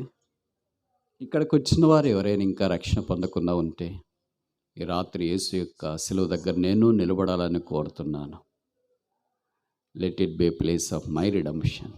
Speaker 1: ఇక్కడికి వచ్చిన వారు ఎవరైనా ఇంకా రక్షణ పొందకుండా ఉంటే, ఈ రాత్రి యేసు యొక్క శిలువ దగ్గర నేను నిలబడాలని కోరుతున్నాను. Let it be A place of my redemption.